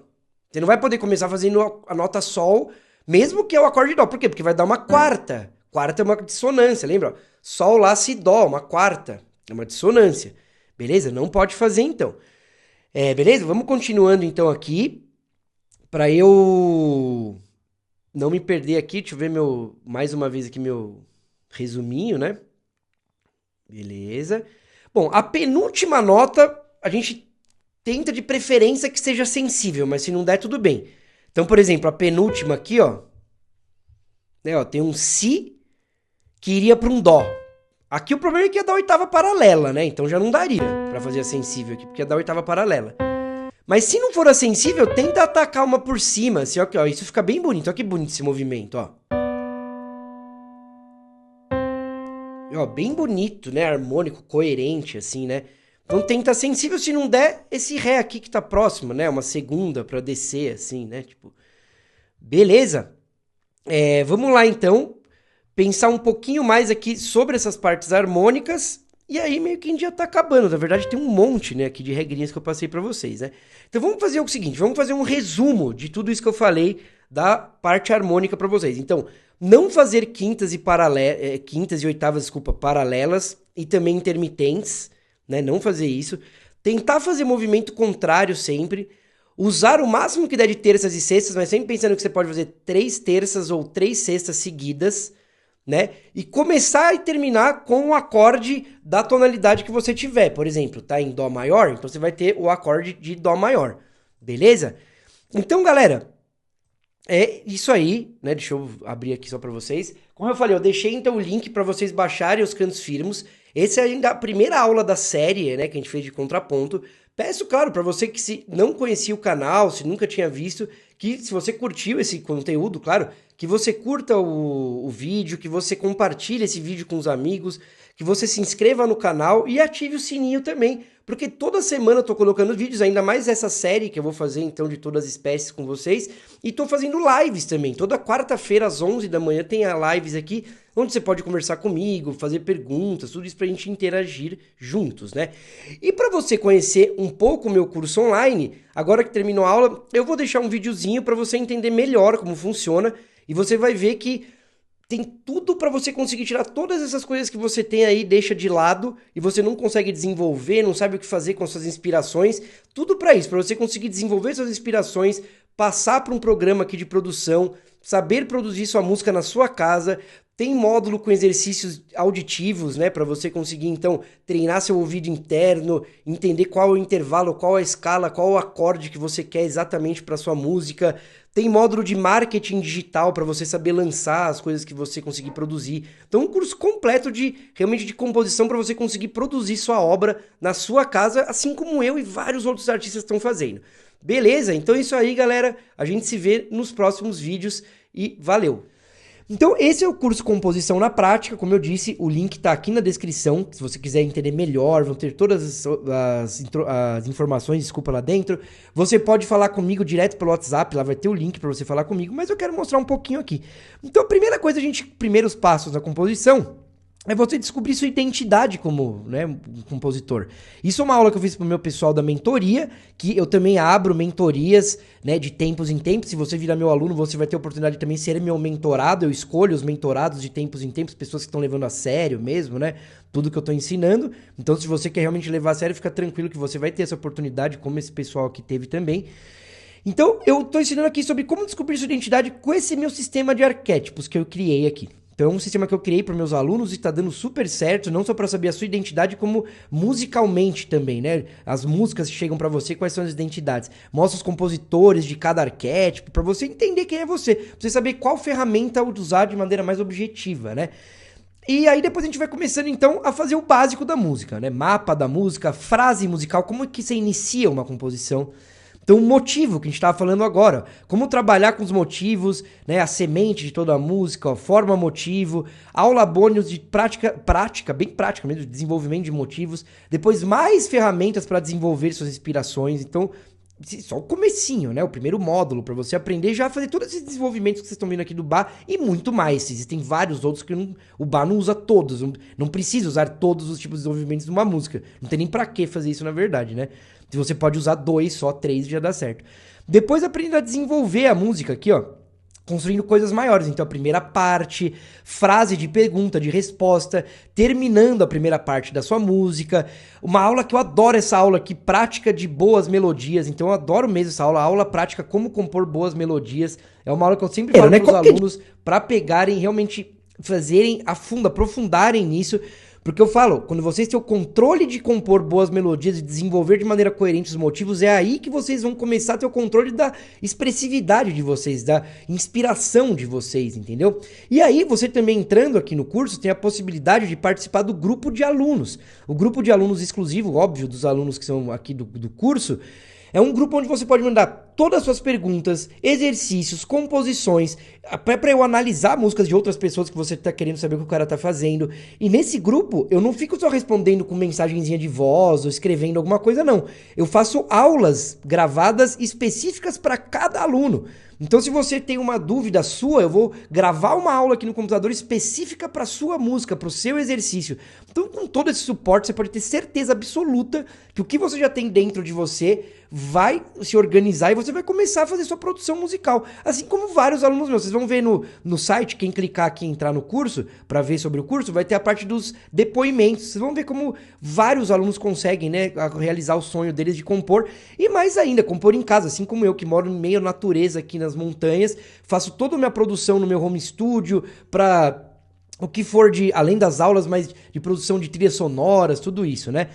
Você não vai poder começar fazendo a nota sol, mesmo que é o acorde dó. Por quê? Porque vai dar uma quarta. Quarta é uma dissonância, lembra? Sol, lá, si, dó, uma quarta. É uma dissonância. Beleza? Não pode fazer, então. Beleza? Vamos continuando, então, aqui. Pra eu não me perder aqui. Deixa eu ver mais uma vez aqui meu resuminho, né? Beleza. Bom, a penúltima nota, a gente tenta de preferência que seja sensível, mas se não der, tudo bem. Então, por exemplo, a penúltima aqui, ó. Né, ó, tem um si que iria para um dó. Aqui o problema é que é da oitava paralela, né? Então já não daria para fazer a sensível aqui, porque é da oitava paralela. Mas se não for a sensível, tenta atacar uma por cima, assim, ó, isso fica bem bonito. Olha que bonito esse movimento, ó. Ó, bem bonito, né? Harmônico, coerente, assim, né? Então tenta sensível, se não der, esse ré aqui que tá próximo, né? Uma segunda para descer, assim, né? Tipo, beleza? Vamos lá, então. Pensar um pouquinho mais aqui sobre essas partes harmônicas, e aí meio que a gente já tá acabando. Na verdade tem um monte, né, aqui de regrinhas que eu passei pra vocês, né? Então vamos fazer o seguinte, vamos fazer um resumo de tudo isso que eu falei da parte harmônica pra vocês. Então, não fazer quintas e oitavas, paralelas e também intermitentes, né? Não fazer isso. Tentar fazer movimento contrário sempre. Usar o máximo que der de terças e sextas, mas sempre pensando que você pode fazer 3 terças ou 3 sextas seguidas, né? E começar e terminar com o acorde da tonalidade que você tiver. Por exemplo, tá em dó maior, então você vai ter o acorde de dó maior. Beleza? Então, galera, é isso aí, né? Deixa eu abrir aqui só para vocês. Como eu falei, eu deixei então o link para vocês baixarem os cantos firmes. Essa é ainda a primeira aula da série, né, que a gente fez de contraponto. Peço, claro, para você que se não conhecia o canal, se nunca tinha visto, que se você curtiu esse conteúdo, claro, que você curta o vídeo, que você compartilhe esse vídeo com os amigos, que você se inscreva no canal e ative o sininho também, porque toda semana eu tô colocando vídeos, ainda mais essa série que eu vou fazer então de todas as espécies com vocês, e tô fazendo lives também. Toda quarta-feira às 11 da manhã tem a lives aqui, onde você pode conversar comigo, fazer perguntas, tudo isso pra gente interagir juntos, né? E para você conhecer um pouco o meu curso online, agora que terminou a aula, eu vou deixar um videozinho para você entender melhor como funciona, e você vai ver que tem tudo para você conseguir tirar todas essas coisas que você tem aí, deixa de lado, e você não consegue desenvolver, não sabe o que fazer com suas inspirações. Tudo para isso, para você conseguir desenvolver suas inspirações, passar para um programa aqui de produção, saber produzir sua música na sua casa. Tem módulo com exercícios auditivos, né, para você conseguir então treinar seu ouvido interno, entender qual é o intervalo, qual é a escala, qual é o acorde que você quer exatamente para sua música. Tem módulo de marketing digital para você saber lançar as coisas que você conseguir produzir. Então, um curso completo realmente de composição para você conseguir produzir sua obra na sua casa, assim como eu e vários outros artistas estão fazendo. Beleza? Então é isso aí, galera. A gente se vê nos próximos vídeos e valeu! Então esse é o curso Composição na Prática, como eu disse, o link tá aqui na descrição, se você quiser entender melhor, vão ter todas as informações, lá dentro. Você pode falar comigo direto pelo WhatsApp, lá vai ter o link para você falar comigo, mas eu quero mostrar um pouquinho aqui. Então a primeira coisa, primeiros passos na composição, é você descobrir sua identidade como, né, um compositor. Isso é uma aula que eu fiz pro meu pessoal da mentoria, que eu também abro mentorias, né, de tempos em tempos. Se você virar meu aluno, você vai ter a oportunidade de também ser meu mentorado. Eu escolho os mentorados de tempos em tempos, pessoas que estão levando a sério mesmo, né, tudo que eu tô ensinando. Então, se você quer realmente levar a sério, fica tranquilo que você vai ter essa oportunidade, como esse pessoal aqui teve também. Então, eu tô ensinando aqui sobre como descobrir sua identidade com esse meu sistema de arquétipos que eu criei aqui. Então é um sistema que eu criei para meus alunos e está dando super certo, não só para saber a sua identidade, como musicalmente também, né? As músicas que chegam para você, quais são as identidades. Mostra os compositores de cada arquétipo, para você entender quem é você. Pra você saber qual ferramenta usar de maneira mais objetiva, né? E aí depois a gente vai começando então a fazer o básico da música, né? Mapa da música, frase musical, como é que você inicia uma composição. Então, o motivo que a gente estava falando agora, como trabalhar com os motivos, né, a semente de toda a música, ó, forma motivo, aula bônus de prática, bem prática mesmo, de desenvolvimento de motivos, depois mais ferramentas para desenvolver suas inspirações. Então, só o comecinho, né, o primeiro módulo para você aprender já a fazer todos esses desenvolvimentos que vocês estão vendo aqui do Bach e muito mais. Existem vários outros que o Bach não usa todos, não precisa usar todos os tipos de desenvolvimentos de uma música. Não tem nem para que fazer isso na verdade, né? Se você pode usar 2, só 3 já dá certo. Depois aprenda a desenvolver a música aqui, ó. Construindo coisas maiores. Então, a primeira parte, frase de pergunta, de resposta, terminando a primeira parte da sua música. Uma aula que eu adoro essa aula aqui, prática de boas melodias. Então, eu adoro mesmo essa aula. Aula prática, como compor boas melodias. É uma aula que eu sempre falo para os alunos para pegarem, realmente fazerem a fundo, aprofundarem nisso. Porque eu falo, quando vocês têm o controle de compor boas melodias e desenvolver de maneira coerente os motivos, é aí que vocês vão começar a ter o controle da expressividade de vocês, da inspiração de vocês, entendeu? E aí, você também entrando aqui no curso, tem a possibilidade de participar do grupo de alunos. O grupo de alunos exclusivo, óbvio, dos alunos que são aqui do curso, é um grupo onde você pode mandar todas as suas perguntas, exercícios, composições, para eu analisar músicas de outras pessoas que você tá querendo saber o que o cara tá fazendo. E nesse grupo, eu não fico só respondendo com mensagenzinha de voz ou escrevendo alguma coisa, não. Eu faço aulas gravadas específicas para cada aluno. Então, se você tem uma dúvida sua, eu vou gravar uma aula aqui no computador específica para sua música, para o seu exercício. Então, com todo esse suporte, você pode ter certeza absoluta que o que você já tem dentro de você vai se organizar e você vai começar a fazer sua produção musical. Assim como vários alunos meus. Vocês vão ver no site, quem clicar aqui e entrar no curso, para ver sobre o curso, vai ter a parte dos depoimentos. Vocês vão ver como vários alunos conseguem, né, realizar o sonho deles de compor. E mais ainda, compor em casa, assim como eu, que moro em meio à natureza aqui nas montanhas, faço toda a minha produção no meu home studio, para o que for de, além das aulas, mas de produção de trilhas sonoras, tudo isso, né?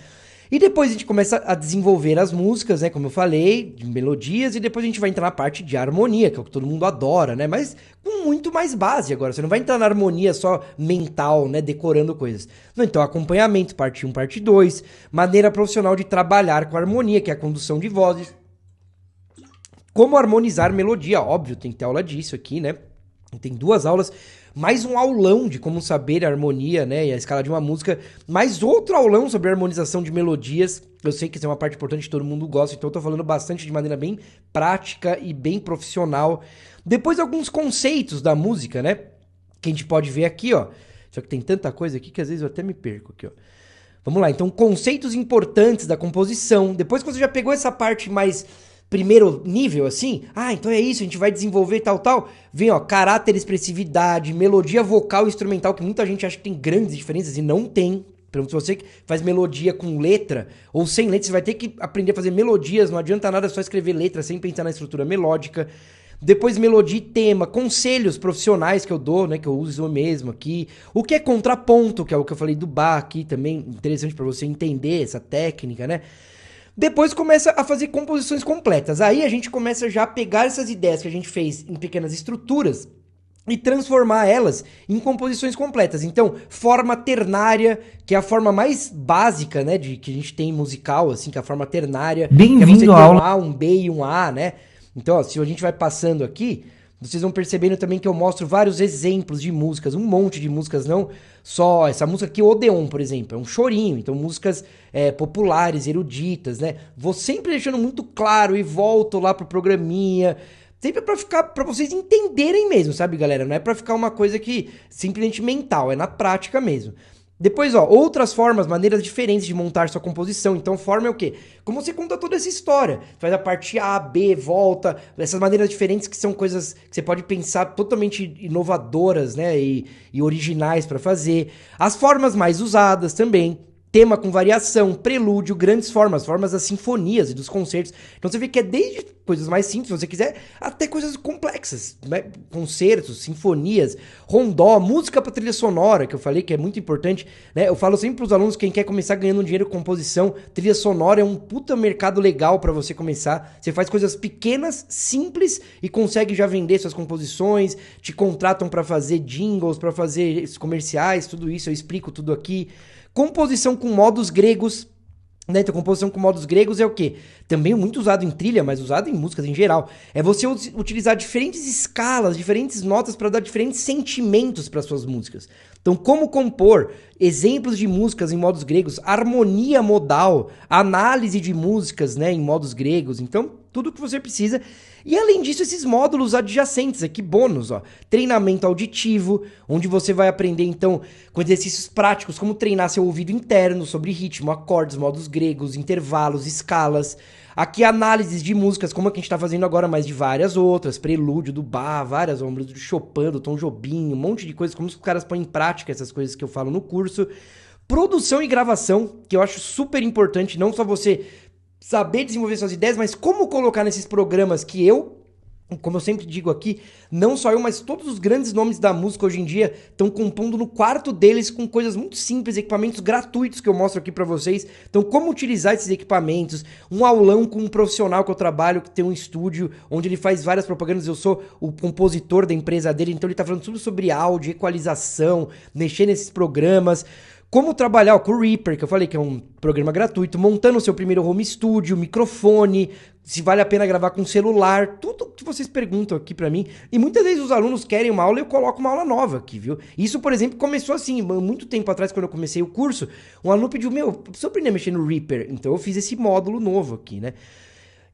E depois a gente começa a desenvolver as músicas, né, como eu falei, de melodias, e depois a gente vai entrar na parte de harmonia, que é o que todo mundo adora, né, mas com muito mais base agora. Você não vai entrar na harmonia só mental, né, decorando coisas. Não, então acompanhamento, parte 1, parte 2, maneira profissional de trabalhar com a harmonia, que é a condução de vozes, como harmonizar melodia, óbvio, tem que ter aula disso aqui, né, tem 2 aulas, mais um aulão de como saber a harmonia, né, e a escala de uma música, mais outro aulão sobre a harmonização de melodias. Eu sei que isso é uma parte importante que todo mundo gosta, então eu tô falando bastante de maneira bem prática e bem profissional. Depois alguns conceitos da música, né, que a gente pode ver aqui, ó. Só que tem tanta coisa aqui que às vezes eu até me perco aqui, ó. Vamos lá, então conceitos importantes da composição. Depois que você já pegou essa parte mais primeiro nível, assim, então é isso, a gente vai desenvolver tal, vem, ó, caráter, expressividade, melodia vocal e instrumental, que muita gente acha que tem grandes diferenças e não tem. Por exemplo, se você faz melodia com letra ou sem letra, você vai ter que aprender a fazer melodias, não adianta nada só escrever letra sem pensar na estrutura melódica. Depois melodia e tema, conselhos profissionais que eu dou, né, que eu uso eu mesmo aqui. O que é contraponto, que é o que eu falei do Bach aqui também, interessante para você entender essa técnica, né? Depois começa a fazer composições completas. Aí a gente começa já a pegar essas ideias que a gente fez em pequenas estruturas e transformar elas em composições completas. Então, forma ternária, que é a forma mais básica, né, que a gente tem musical, assim, que é a forma ternária. Bem-vindo que é você ter à um aula. A, um B e um A, né? Então, ó, se a gente vai passando aqui, vocês vão percebendo também que eu mostro vários exemplos de músicas, um monte de músicas, não só essa música aqui, Odeon, por exemplo, é um chorinho, então músicas populares, eruditas, né? Vou sempre deixando muito claro e volto lá pro programinha, sempre pra vocês entenderem mesmo, sabe, galera? Não é pra ficar uma coisa que simplesmente mental, é na prática mesmo. Depois, ó, outras formas, maneiras diferentes de montar sua composição. Então, forma é o quê? Como você conta toda essa história. Faz a parte A, B, volta. Essas maneiras diferentes que são coisas que você pode pensar totalmente inovadoras, né? E originais para fazer. As formas mais usadas também. Tema com variação, prelúdio, grandes formas, formas das sinfonias e dos concertos. Então você vê que é desde coisas mais simples, se você quiser, até coisas complexas, né? Concertos, sinfonias, rondó, música para trilha sonora, que eu falei que é muito importante, né? Eu falo sempre para os alunos, quem quer começar ganhando dinheiro com composição, trilha sonora é um puta mercado legal para você começar. Você faz coisas pequenas, simples e consegue já vender suas composições, te contratam para fazer jingles, para fazer comerciais, tudo isso, eu explico tudo aqui. Composição com modos gregos, né? Então, composição com modos gregos é o quê? Também muito usado em trilha, mas usado em músicas em geral. É você utilizar diferentes escalas, diferentes notas para dar diferentes sentimentos para suas músicas. Então, como compor, exemplos de músicas em modos gregos, harmonia modal, análise de músicas, né, em modos gregos. Então, tudo que você precisa. E além disso, esses módulos adjacentes aqui, bônus, ó. Treinamento auditivo, onde você vai aprender, então, com exercícios práticos, como treinar seu ouvido interno sobre ritmo, acordes, modos gregos, intervalos, escalas. Aqui, análises de músicas, como a que a gente tá fazendo agora, mas de várias outras. Prelúdio do Bach, várias obras do Chopin, do Tom Jobim, um monte de coisas, como os caras põem em prática essas coisas que eu falo no curso. Produção e gravação, que eu acho super importante, não só você saber desenvolver suas ideias, mas como colocar nesses programas que como eu sempre digo aqui, não só eu, mas todos os grandes nomes da música hoje em dia estão compondo no quarto deles com coisas muito simples, equipamentos gratuitos que eu mostro aqui pra vocês. Então, como utilizar esses equipamentos, um aulão com um profissional que eu trabalho, que tem um estúdio, onde ele faz várias propagandas, eu sou o compositor da empresa dele, então ele tá falando tudo sobre áudio, equalização, mexer nesses programas. Como trabalhar com o Reaper, que eu falei que é um programa gratuito, montando o seu primeiro home studio, microfone, se vale a pena gravar com celular, tudo que vocês perguntam aqui pra mim. E muitas vezes os alunos querem uma aula e eu coloco uma aula nova aqui, viu? Isso, por exemplo, começou assim, muito tempo atrás, quando eu comecei o curso, um aluno pediu, eu preciso aprender a mexer no Reaper. Então eu fiz esse módulo novo aqui, né?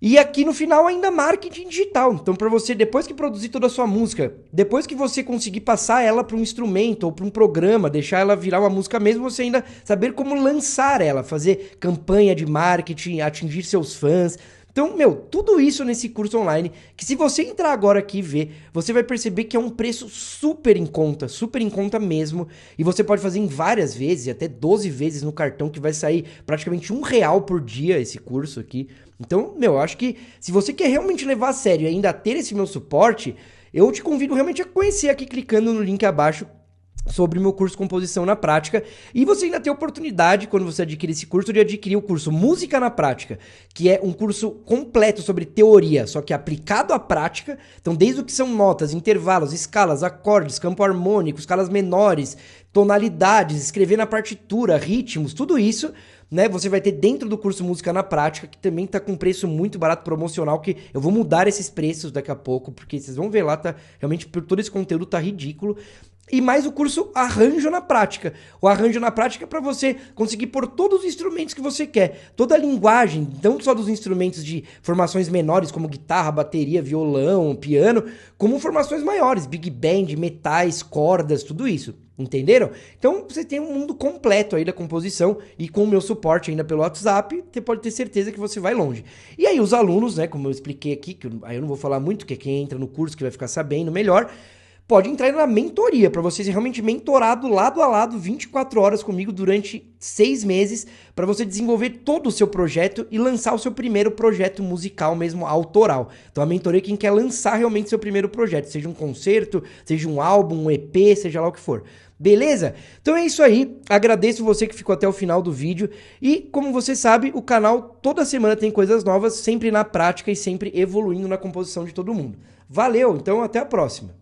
E aqui no final ainda marketing digital. Então para você, depois que produzir toda a sua música, depois que você conseguir passar ela para um instrumento ou para um programa, deixar ela virar uma música mesmo, você ainda saber como lançar ela, fazer campanha de marketing, atingir seus fãs. Então, tudo isso nesse curso online, que se você entrar agora aqui e ver, você vai perceber que é um preço super em conta mesmo, e você pode fazer em várias vezes, até 12 vezes no cartão, que vai sair praticamente R$1 por dia esse curso aqui. Então, eu acho que se você quer realmente levar a sério e ainda ter esse meu suporte, eu te convido realmente a conhecer aqui clicando no link abaixo sobre o meu curso Composição na Prática, e você ainda tem a oportunidade, quando você adquirir esse curso, de adquirir o curso Música na Prática, que é um curso completo sobre teoria, só que aplicado à prática. Então, desde o que são notas, intervalos, escalas, acordes, campo harmônico, escalas menores, tonalidades, escrever na partitura, ritmos, tudo isso, né, você vai ter dentro do curso Música na Prática, que também tá com preço muito barato, promocional, que eu vou mudar esses preços daqui a pouco, porque vocês vão ver lá, tá realmente, por todo esse conteúdo tá ridículo. E mais o curso Arranjo na Prática. O Arranjo na Prática é para você conseguir pôr todos os instrumentos que você quer. Toda a linguagem, não só dos instrumentos de formações menores, como guitarra, bateria, violão, piano, como formações maiores, big band, metais, cordas, tudo isso. Entenderam? Então você tem um mundo completo aí da composição, e com o meu suporte ainda pelo WhatsApp, você pode ter certeza que você vai longe. E aí os alunos, né, como eu expliquei aqui, que aí eu não vou falar muito, que é quem entra no curso que vai ficar sabendo melhor, pode entrar na mentoria, para você ser realmente mentorado lado a lado, 24 horas comigo durante 6 meses, para você desenvolver todo o seu projeto e lançar o seu primeiro projeto musical mesmo, autoral. Então a mentoria é quem quer lançar realmente seu primeiro projeto, seja um concerto, seja um álbum, um EP, seja lá o que for. Beleza? Então é isso aí, agradeço você que ficou até o final do vídeo, e como você sabe, o canal toda semana tem coisas novas, sempre na prática e sempre evoluindo na composição de todo mundo. Valeu, então até a próxima!